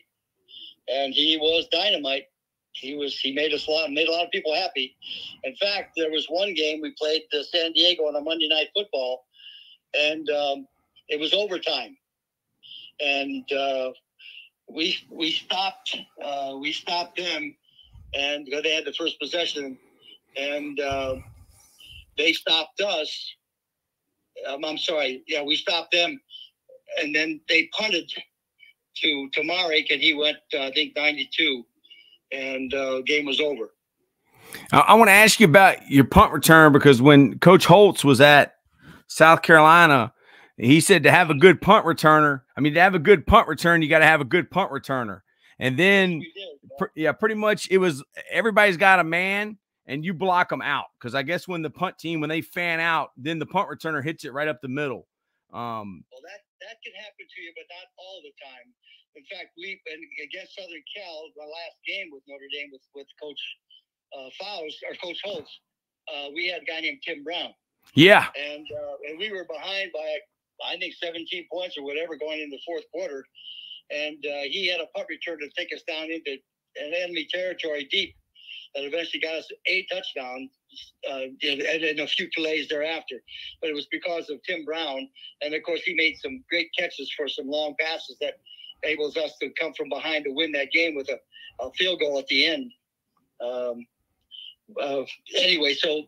and he was dynamite. He made a lot of people happy. In fact, there was one game we played San Diego on a Monday Night Football, and it was overtime, and we stopped them, and they had the first possession, and they stopped us. I'm sorry. Yeah, we stopped them, and then they punted to Marek, and he went, I think, 92, and game was over. I want to ask you about your punt return, because when Coach Holtz was at South Carolina, he said to have a good punt returner, to have a good punt return, you got to have a good punt returner. And then, pretty much it was everybody's got a man, and you block them out. Because I guess when the punt team, when they fan out, then the punt returner hits it right up the middle. Well, that can happen to you, but not all the time. In fact, against Southern Cal, the last game with Notre Dame with Coach Faust or Coach Holtz, we had a guy named Tim Brown. Yeah. And we were behind by, I think, 17 points or whatever going into the fourth quarter. And he had a punt return to take us down into an enemy territory deep that eventually got us a touchdown and a few plays thereafter. But it was because of Tim Brown. And, of course, he made some great catches for some long passes that enables us to come from behind to win that game with a field goal at the end. Anyway, so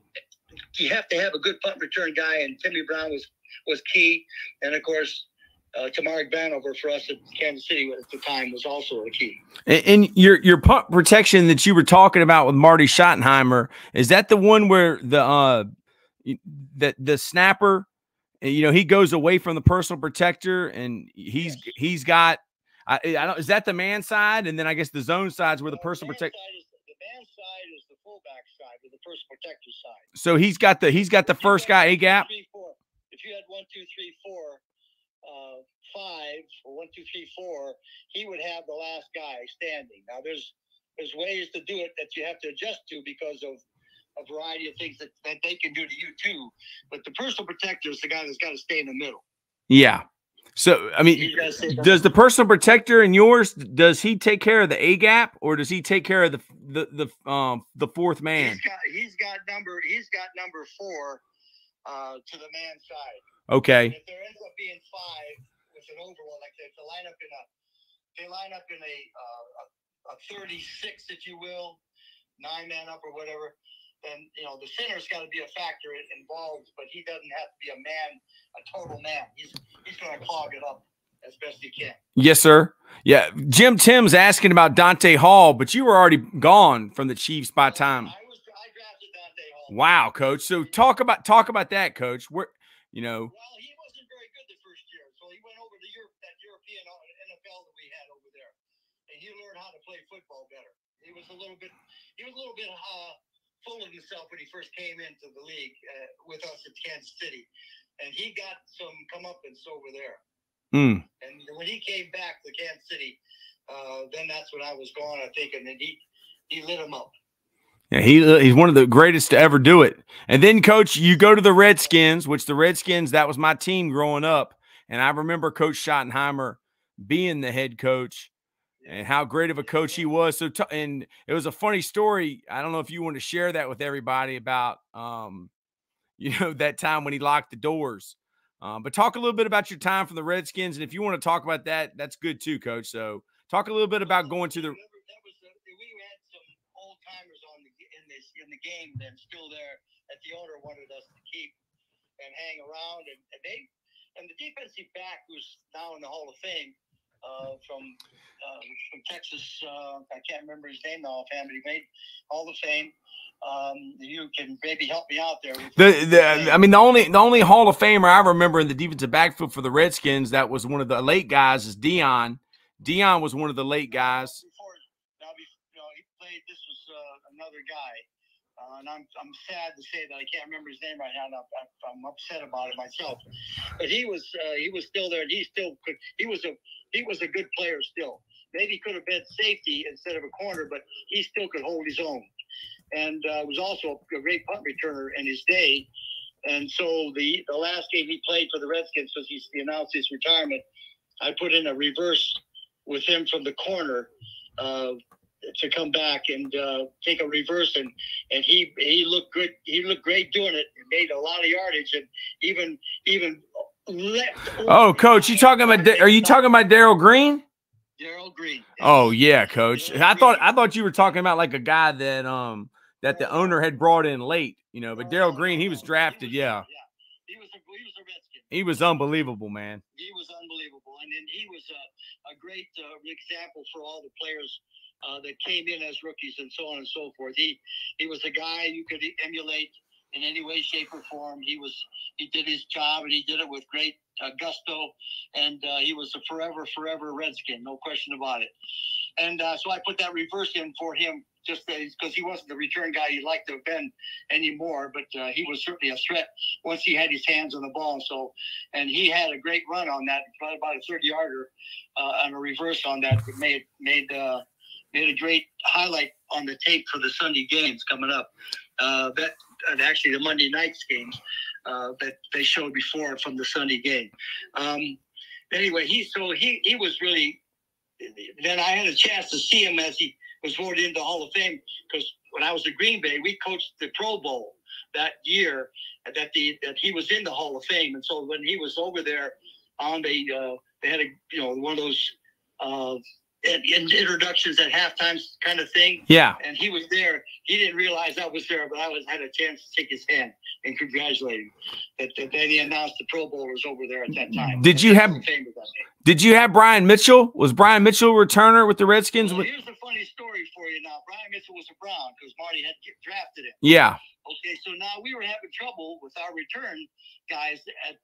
you have to have a good punt return guy, and Timmy Brown was key. And, of course, Tamarick Vanover for us at Kansas City at the time was also a key. And your punt protection that you were talking about with Marty Schottenheimer, is that the one where the snapper, he goes away from the personal protector and he's got I don't, is that the man side? And then I guess the zone side is where the personal protector. The man side is the fullback side, or the personal protector side. So he's got the first guy a gap. If you had 1, 2, 3, 4, 5, or 1, 2, 3, 4, he would have the last guy standing. Now there's ways to do it that you have to adjust to because of a variety of things that they can do to you too. But the personal protector is the guy that's got to stay in the middle. Yeah. So, does the personal protector in yours, does he take care of the A gap, or does he take care of the fourth man? He's got number 4 to the man side. Okay. And if there ends up being 5 with an overall, like they line up in a 36, if you will, 9-man up or whatever. Then the center's got to be a factor involved, but he doesn't have to be a total man. He's going to clog it up as best he can. Yes, sir. Yeah, Jim Tim's asking about Dante Hall, but you were already gone from the Chiefs by time. I drafted Dante Hall. Wow, Coach. So talk about that, Coach. Well, he wasn't very good the first year, so he went over to that European NFL that we had over there, and he learned how to play football better. He was a little bit full of himself when he first came into the league with us at Kansas City, and he got some comeuppance over there. And when he came back to Kansas City, then that's when I was gone, I think, and then he lit him up. Yeah, he's one of the greatest to ever do it. And then, Coach, you go to the Redskins, which the Redskins, that was my team growing up, and I remember Coach Schottenheimer being the head coach. And how great of a coach he was. So, and it was a funny story. I don't know if you want to share that with everybody about, that time when he locked the doors. But talk a little bit about your time from the Redskins, and if you want to talk about that, that's good too, Coach. So, talk a little bit about going to the. We had some old timers in the game, then still there that the owner wanted us to keep and hang around, and the defensive back who's now in the Hall of Fame. From Texas, I can't remember his name now offhand, but he made Hall of Fame. You can maybe help me out there. The only Hall of Famer I remember in the defensive backfield for the Redskins that was one of the late guys is Dion. Dion was one of the late guys. He played. This was another guy. And I'm sad to say that I can't remember his name right now. And I'm upset about it myself. But he was still there, and he was a good player still. Maybe he could have been safety instead of a corner, but he still could hold his own. And was also a great punt returner in his day. And so the last game he played for the Redskins, was he announced his retirement. I put in a reverse with him from the corner to come back and take a reverse, and he looked good. He looked great doing it. He made a lot of yardage, and even left. Oh, Coach, are you talking about Darryl Green? Darryl Green. Oh yeah, Coach. I thought you were talking about like a guy that the owner had brought in late, but Darryl Green, he was drafted. Yeah. He was a Redskin. He was unbelievable, man. He was unbelievable, and then he was a great example for all the players that came in as rookies and so on and so forth. He was a guy you could emulate in any way, shape, or form. He did his job, and he did it with great gusto, and he was a forever Redskin, no question about it. And so I put that reverse in for him just because he wasn't the return guy he'd like to have been anymore, but he was certainly a threat once he had his hands on the ball. So, and he had a great run on that, probably about a 30-yarder on a reverse on that, but made a great highlight on the tape for the Sunday games coming up. And actually the Monday night's games that they showed before from the Sunday game. Anyway, he was really. Then I had a chance to see him as he was voted into the Hall of Fame, because when I was at Green Bay, we coached the Pro Bowl that year that he was in the Hall of Fame. And so when he was over there they had one of those introductions at halftime kind of thing. Yeah. And he was there. He didn't realize I was there, but I had a chance to shake his hand and congratulate him. That they announced the Pro Bowlers over there at that time. Did you have Brian Mitchell? Was Brian Mitchell a returner with the Redskins? Well, here's a funny story for you now. Brian Mitchell was a Brown because Marty had drafted him. Yeah. Okay, so now we were having trouble with our return guys at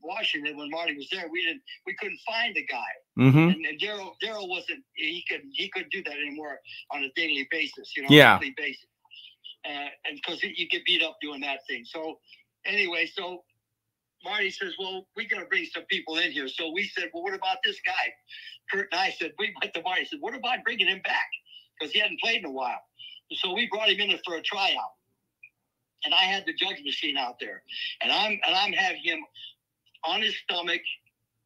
Washington when Marty was there. We couldn't find a guy, and Daryl wasn't. He couldn't do that anymore on a daily basis. Daily basis, and because you get beat up doing that thing. So anyway, so Marty says, "Well, we got to bring some people in here." So we said, "Well, what about this guy?" Kurt and I said, "We went to Marty." Said, "What about bringing him back? Because he hadn't played in a while." So we brought him in for a tryout. And I had the judge machine out there, and I'm having him on his stomach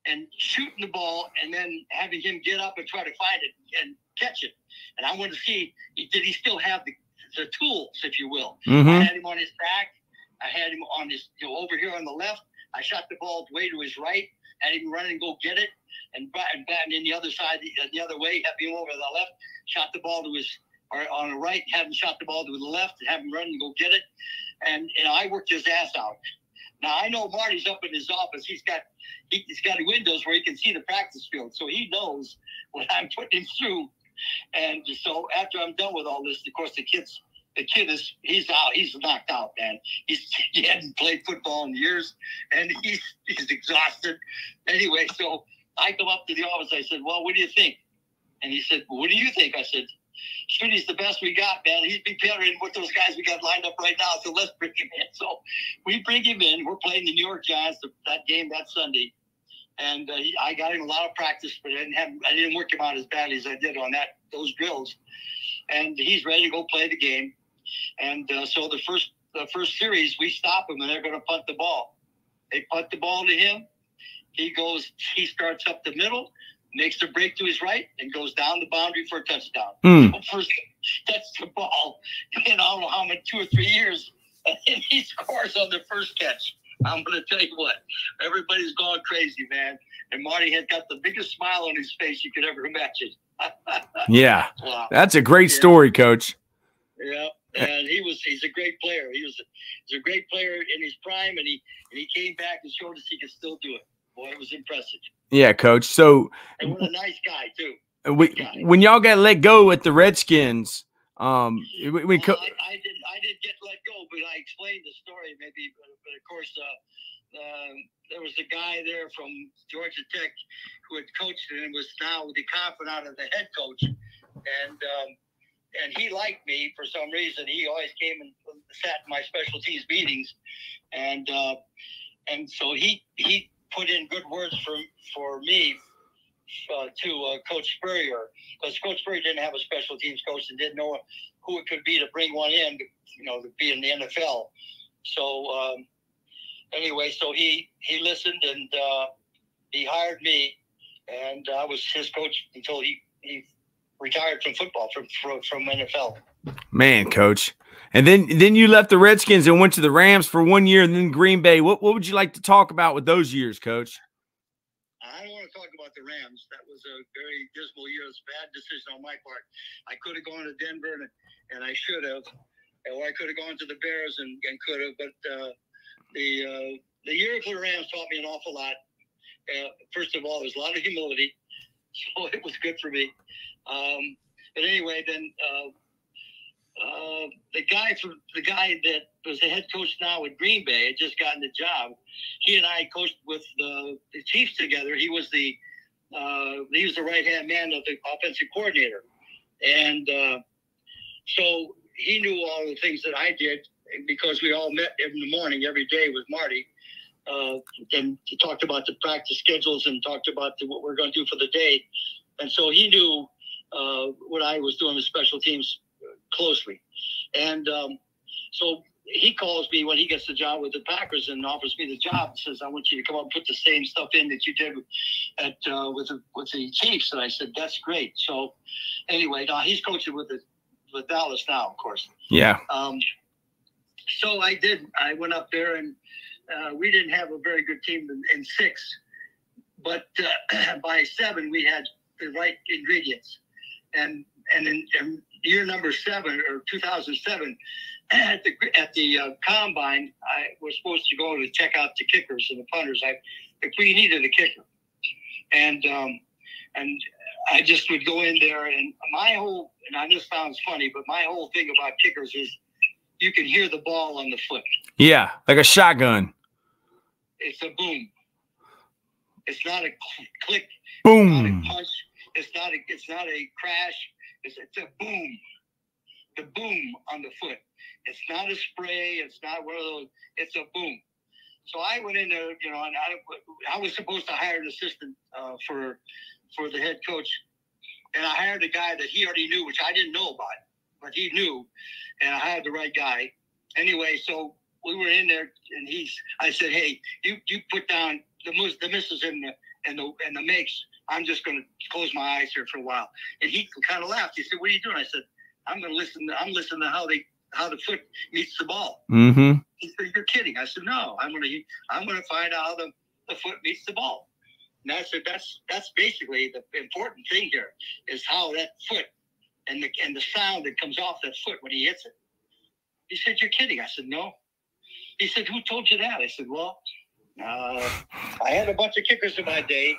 and shooting the ball, and then having him get up and try to find it and catch it. And I wanted to see, did he still have the tools, if you will? Mm-hmm. I had him on his back. I had him on his over here on the left. I shot the ball way to his right. Had him run and go get it, and batting in the other side, the other way. Have him over to the left. Shot the ball to his. Or on the right, have him shot the ball to the left, and have him run and go get it. And I worked his ass out. Now, I know Marty's up in his office. He's got windows where he can see the practice field. So he knows what I'm putting him through. And so after I'm done with all this, of course, the kid he's out. He's knocked out, man. He hadn't played football in years, and he's exhausted. Anyway, so I come up to the office. I said, "Well, what do you think?" And he said, "Well, what do you think?" I said, "Shoot, he's the best we got, man. He'd be better than what those guys we got lined up right now, so let's bring him in." So we bring him in. We're playing the New York Giants that game that Sunday, and I got him a lot of practice, but I didn't work him out as badly as I did on those drills. And he's ready to go play the game. And so the first series, we stop him, and they're going to punt the ball. They punt the ball to him. He starts up the middle, makes the break to his right, and goes down the boundary for a touchdown. So first, that's the ball in I don't know how many, 2 or 3 years, and he scores on the first catch. I'm going to tell you what, everybody's gone crazy, man. And Marty had got the biggest smile on his face you could ever imagine. Yeah, wow. That's a great story, Coach. Yeah, and he's a great player. He's a great player in his prime, and he came back and showed us he could still do it. Boy, it was impressive. Yeah, Coach. So, and what a nice guy too. When y'all got let go at the Redskins, I didn't get let go, but I explained the story maybe. But of course, there was a guy there from Georgia Tech who had coached and was now the confidant of the head coach, and he liked me for some reason. He always came and sat in my special teams meetings, and so he put in good words for me to Coach Spurrier, because Coach Spurrier didn't have a special teams coach and didn't know who it could be to bring one in, to be in the NFL. So anyway, so he listened, and he hired me, and I was his coach until he retired from football from NFL. Man, Coach. And then you left the Redskins and went to the Rams for 1 year, and then Green Bay. What would you like to talk about with those years, Coach? I don't want to talk about the Rams. That was a very dismal year. It was a bad decision on my part. I could have gone to Denver, and I should have. Or I could have gone to the Bears and could have. But the year of the Rams taught me an awful lot. First of all, there's a lot of humility, so it was good for me. But anyway, then the guy that was the head coach now at Green Bay had just gotten the job. He and I coached with the Chiefs together. He was the right-hand man of the offensive coordinator, and so he knew all the things that I did because we all met in the morning every day with Marty. And talked about the practice schedules and talked about what we're going to do for the day. And so he knew what I was doing with special teams closely. And so he calls me when he gets the job with the Packers and offers me the job and says, I want you to come up and put the same stuff in that you did with the Chiefs. And I said, that's great. So anyway, now he's coaching with Dallas now, of course. Yeah. So I did. I went up there and we didn't have a very good team in 6, but by 7 we had the right ingredients. And in year number 7 or 2007, at the combine, I was supposed to go to check out the kickers and the punters. If we needed a kicker, and I just would go in there, and I know this sounds funny, but my whole thing about kickers is you can hear the ball on the foot. Yeah, like a shotgun. It's a boom. It's not a click. Boom. It's not a punch. It's not a crash. It's a boom. The boom on the foot. It's not a spray. It's not one of those. It's a boom. So I went in there, and I was supposed to hire an assistant for the head coach, and I hired a guy that he already knew, which I didn't know about, but he knew, and I hired the right guy. Anyway, so we were in there, and I said, hey, you put down the misses and the makes. I'm just going to close my eyes here for a while. And he kind of laughed. He said, what are you doing? I said, I'm listening to how the foot meets the ball. Mm-hmm. He said, you're kidding. I said, no, I'm going to find out how the foot meets the ball. And I said, that's basically the important thing here is how that foot and the sound that comes off that foot when he hits it. He said, you're kidding. I said, no. He said, who told you that? I said, well, I had a bunch of kickers in my day.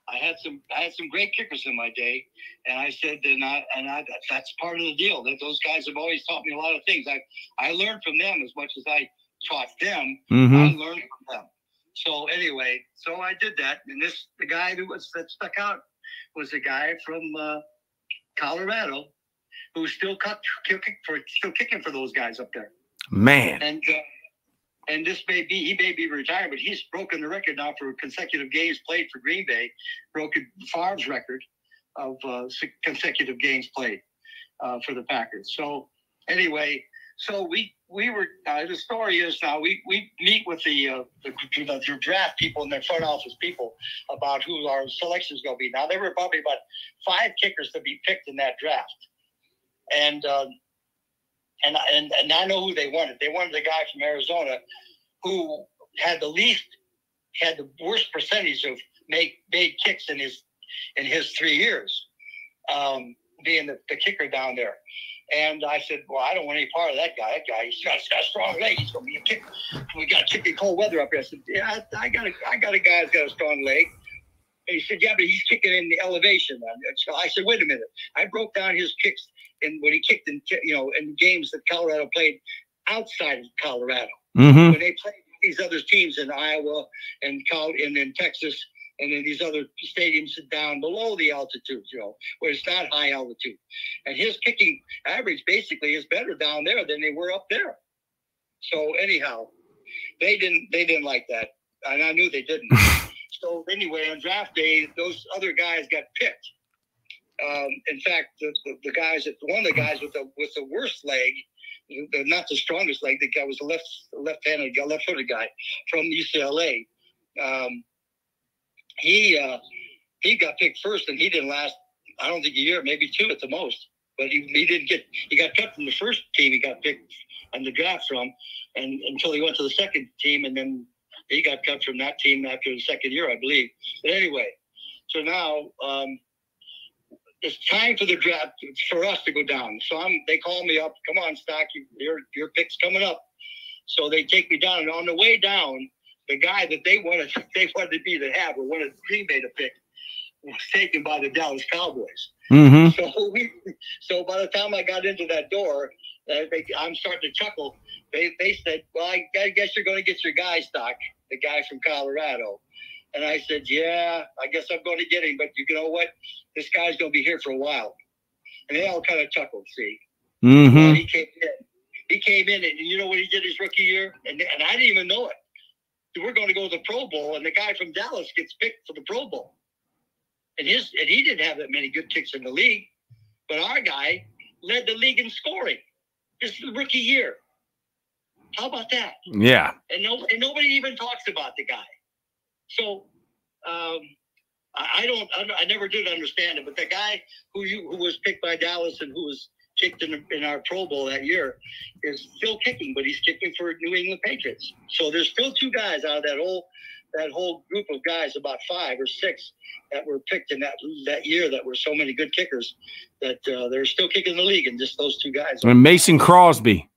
I had some great kickers in my day, and I said, that's part of the deal. That those guys have always taught me a lot of things. I learned from them as much as I taught them. Mm-hmm. I learned from them. So anyway, so I did that, and the guy that stuck out was a guy from Colorado who's still kicking for those guys up there. Man. And he may be retired, but he's broken the record now for consecutive games played for Green Bay, broken Favre's record of consecutive games played for the Packers. So anyway, so we were. The story is now we meet with the draft people and the front office people about who our selection is going to be. Now there were probably about 5 kickers to be picked in that draft, and I know who they wanted. They wanted a guy from Arizona who had the worst percentage of made kicks in his 3 years, being the kicker down there. And I said, well, I don't want any part of that guy. That guy, he's got a strong leg. He's going to be a kicker. We got kicking cold weather up here. I said, yeah, I got a guy who's got a strong leg. And he said, yeah, but he's kicking in the elevation. So I said, wait a minute. I broke down his kicks when he kicked in games that Colorado played outside of Colorado. Mm-hmm. When they played these other teams in Iowa and in Texas and in these other stadiums down below the altitude, where it's not high altitude. And his kicking average basically is better down there than they were up there. So anyhow, they didn't like that. And I knew they didn't. So anyway, on draft day, those other guys got picked. In fact, one of the guys with the worst leg, not the strongest leg, the guy was a left-footed guy from UCLA. He got picked first, and he didn't last, I don't think, a year, maybe 2 at the most. But he got cut from the first team he got picked on the draft from, and until he went to the second team, and then he got cut from that team after the second year, I believe. But anyway, so now it's time for the draft for us to go down. So they call me up. Come on, Stock, your pick's coming up. So they take me down, and on the way down, the guy that they wanted to be to have, or wanted Green Bay to pick, was taken by the Dallas Cowboys. Mm-hmm. So by the time I got into that door, I'm starting to chuckle. They said, well, I guess you're going to get your guy stock, the guy from Colorado. And I said, yeah, I guess I'm going to get him. But you know what? This guy's going to be here for a while. And they all kind of chuckled, see. Mm-hmm. Well, he came in, and you know what he did his rookie year? And I didn't even know it. We're going to go to the Pro Bowl, and the guy from Dallas gets picked for the Pro Bowl. And he didn't have that many good kicks in the league. But our guy led the league in scoring. This is the rookie year. How about that? Yeah. And nobody even talks about the guy. So I never did understand it. But the guy who was picked by Dallas and who was kicked in our Pro Bowl that year is still kicking, but he's kicking for New England Patriots. So there's still two guys out of that whole group of guys, about 5 or 6, that were picked in that year that were so many good kickers that they're still kicking the league, and just those two guys. And Mason Crosby.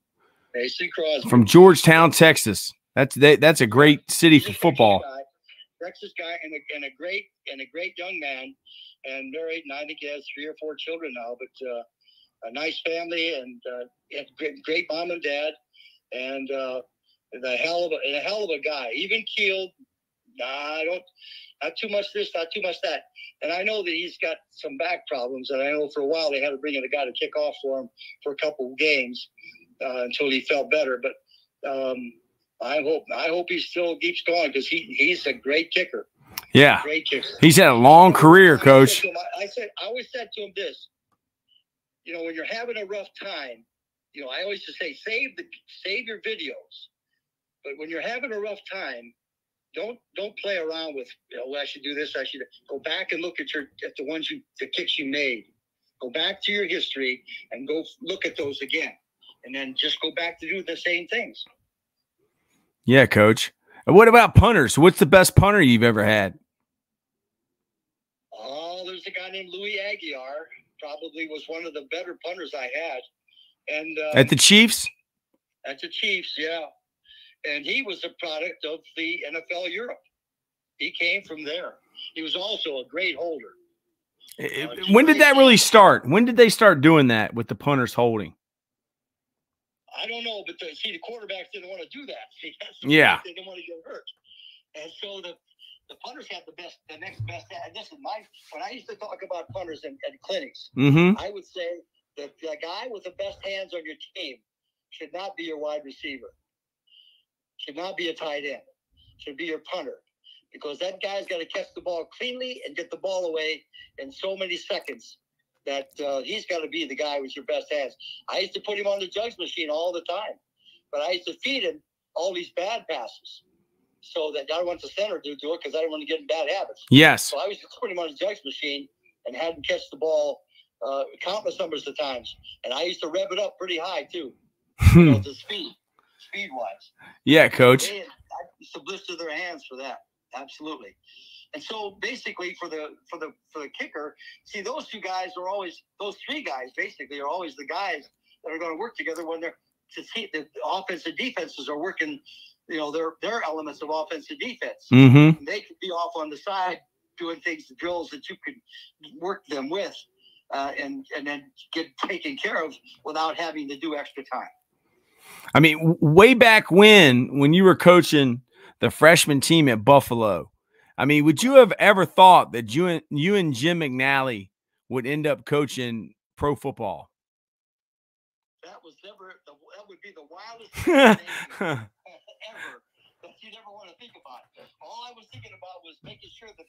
Mason Crosby. From Georgetown, Texas. That's a great city for football. Texas guy and a great young man, and married, and I think he has 3 or 4 children now, but a nice family, and great mom and dad, and a hell of a guy. Even keeled. Not too much this, not too much that. And I know that he's got some back problems, and I know for a while they had to bring in a guy to kick off for him for a couple of games until he felt better. But I hope he still keeps going, because he's a great kicker. Yeah, great kicker. He's had a long career, Coach. I always said to him this. When you're having a rough time, I always just say, save your videos. But when you're having a rough time, don't play around with, I should do this, I should go back and look at the kicks you made. Go back to your history and go look at those again. And then just go back to do the same things. Yeah, Coach. And what about punters? What's the best punter you've ever had? Oh, there's a guy named Louis Aguiar. Probably was one of the better punters I had. And at the Chiefs? At the Chiefs, yeah. And he was a product of the NFL Europe. He came from there. He was also a great holder. When did that really start? When did they start doing that with the punters holding? I don't know, but the quarterbacks didn't want to do that. Yeah. They didn't want to get hurt. And so the punters had the next best. And this is when I used to talk about punters and clinics, mm-hmm. I would say that the guy with the best hands on your team should not be your wide receiver. Should not be a tight end. Should be your punter. Because that guy's got to catch the ball cleanly and get the ball away in so many seconds that he's got to be the guy with your best hands. I used to put him on the jugs machine all the time. But I used to feed him all these bad passes. So that I don't want the center to do it, because I don't want to get in bad habits. Yes. So I used to put him on the jugs machine and had him catch the ball countless numbers of times. And I used to rev it up pretty high, too. The speed-wise. Yeah, Coach. I used to blister their hands for that. Absolutely. And so basically for the kicker, see, those 3 guys basically are always the guys that are going to work together when they're to see the offense and defenses are working, their elements of offense and defense. Mm-hmm. And they could be off on the side doing things, the drills that you could work them with and then get taken care of without having to do extra time. I mean, way back when you were coaching the freshman team at Buffalo, I mean, would you have ever thought that you and Jim McNally would end up coaching pro football? That would be the wildest thing ever that you never want to think about. All I was thinking about was making sure that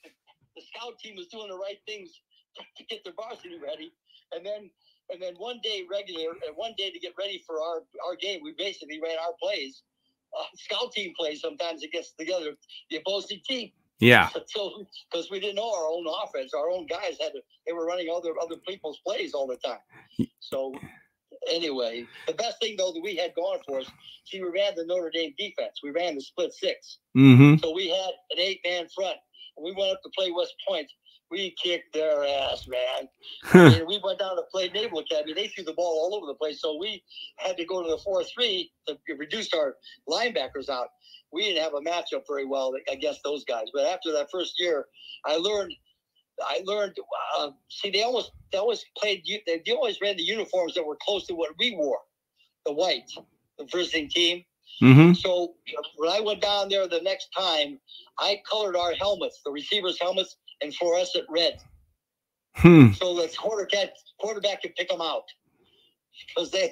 the scout team was doing the right things to get their varsity ready. And then one day to get ready for our game, we basically ran our plays. Scout team plays sometimes against the opposing team. Yeah. So because we didn't know our own offense, our own guys they were running other people's plays all the time. So anyway, the best thing though that we had going for us, we ran the Notre Dame defense. We ran the split 6. Mm-hmm. So we had an 8-man front. We went up to play West Point, We kicked their ass, man. I mean, we went down to play Naval Academy. They threw the ball all over the place, so we had to go to the 4-3 to reduce our linebackers out. We didn't have a matchup very well against those guys. But after that first year, I learned. See, they always ran the uniforms that were close to what we wore, the white, the visiting team. Mm-hmm. So when I went down there the next time, I colored our helmets, the receivers' helmets, in fluorescent red. So the quarterback could pick them out, because they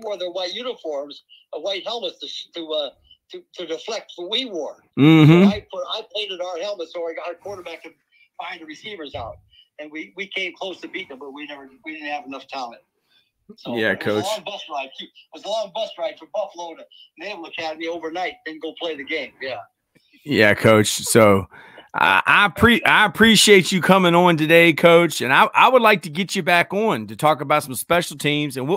wore their white uniforms, white helmets to deflect what we wore. Mm-hmm. So I painted our helmets so our quarterback could find the receivers out, and we came close to beating them, but we didn't have enough talent. So yeah, it Coach. was a long bus ride. It was a long bus ride from Buffalo to Naval Academy overnight, then go play the game. Yeah. Yeah, Coach. So I appreciate you coming on today, Coach. And I would like to get you back on to talk about some special teams, and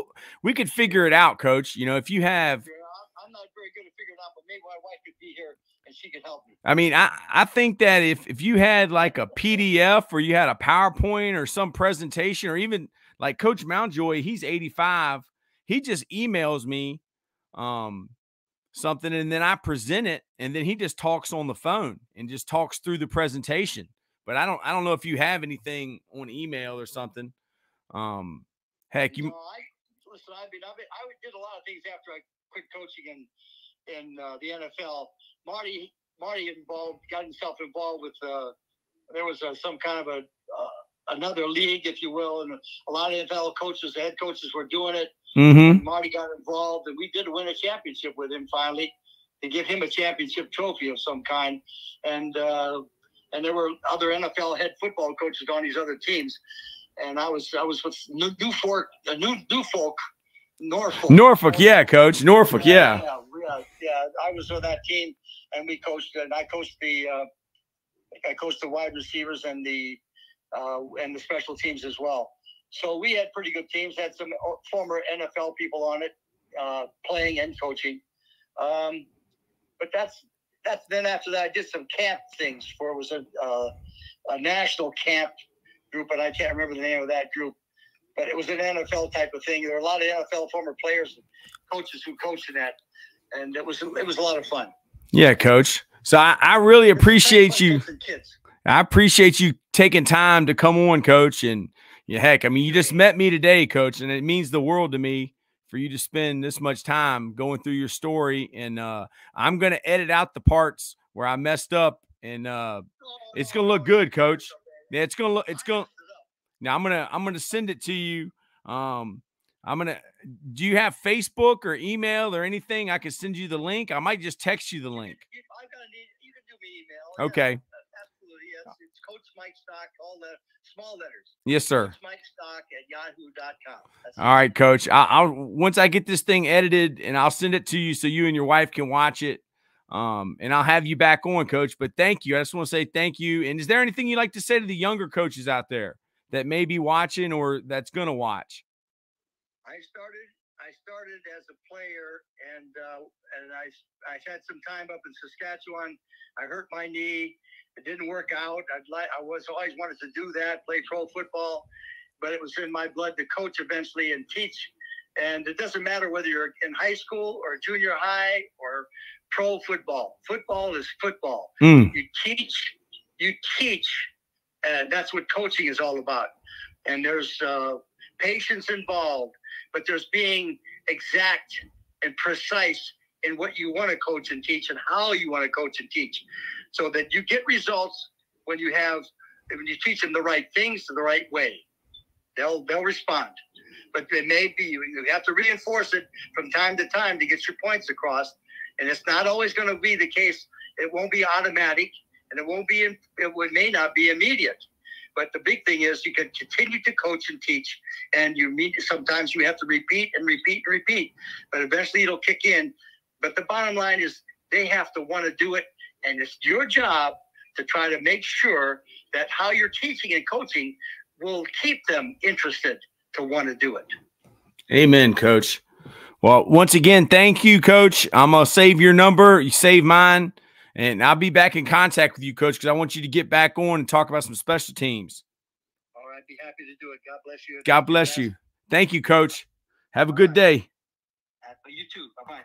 we could figure it out, Coach. You know, if you have. I'm not very good at figuring it out, but maybe my wife could be here and she could help me. I mean, I think that if you had like a PDF or you had a PowerPoint or some presentation, or even like Coach Mountjoy, he's 85. He just emails me something, and then I present it, and then he just talks on the phone and just talks through the presentation. But I don't know if you have anything on email or something. Heck, you. Listen, I did a lot of things after I quit coaching in the NFL. Marty got himself involved with. There was some kind of another league, if you will, and a lot of NFL coaches, the head coaches, were doing it. Mm-hmm. Marty got involved, and we did win a championship with him finally, to give him a championship trophy of some kind. And there were other NFL head football coaches on these other teams. And I was with Norfolk. Norfolk, yeah, Coach. Norfolk, yeah. I was with that team, and we coached. And I coached the wide receivers and the special teams as well. So we had pretty good teams. Had some former NFL people on it, playing and coaching. But that's then after that I did some camp things. It was a national camp group, and I can't remember the name of that group. But it was an NFL type of thing. There were a lot of NFL former players and coaches who coached in that, and it was a lot of fun. Yeah, Coach. So I really appreciate you. I appreciate you taking time to come on, Coach. And heck, I mean, you just met me today, Coach, and it means the world to me for you to spend this much time going through your story. And I'm going to edit out the parts where I messed up, and it's going to look good, Coach. Yeah, now I'm going to send it to you. Do you have Facebook or email or anything? I can send you the link. I might just text you the link. You can do me email. Okay. Yeah, absolutely. Yes. It's Coach Mike Stock, all the small letters. Yes, sir. Coach Mike Stock at yahoo.com. All right, Coach. I'll once I get this thing edited, and I'll send it to you so you and your wife can watch it. And I'll have you back on, Coach. But thank you. I just want to say thank you. And is there anything you'd like to say to the younger coaches out there that may be watching or that's going to watch? I started as a player, and I had some time up in Saskatchewan. I hurt my knee. It didn't work out. I always wanted to do that, play pro football, but it was in my blood to coach eventually and teach. And it doesn't matter whether you're in high school or junior high or pro football. Football is football. You teach, and that's what coaching is all about. And there's patience involved, but there's being exact and precise in what you want to coach and teach and how you want to coach and teach, so that you get results when you teach them the right things the right way. They'll respond. But they may be, you have to reinforce it from time to time to get your points across. And it's not always going to be the case. It won't be automatic, and it may not be immediate. But the big thing is you can continue to coach and teach, and sometimes you have to repeat and repeat and repeat, but eventually it'll kick in. But the bottom line is they have to want to do it, and it's your job to try to make sure that how you're teaching and coaching will keep them interested to want to do it. Amen, Coach. Well, once again, thank you, Coach. I'm going to save your number. You save mine. And I'll be back in contact with you, Coach, because I want you to get back on and talk about some special teams. All right, be happy to do it. God bless you. God bless you. Thank you, Coach. Have a good day. You too. Bye-bye.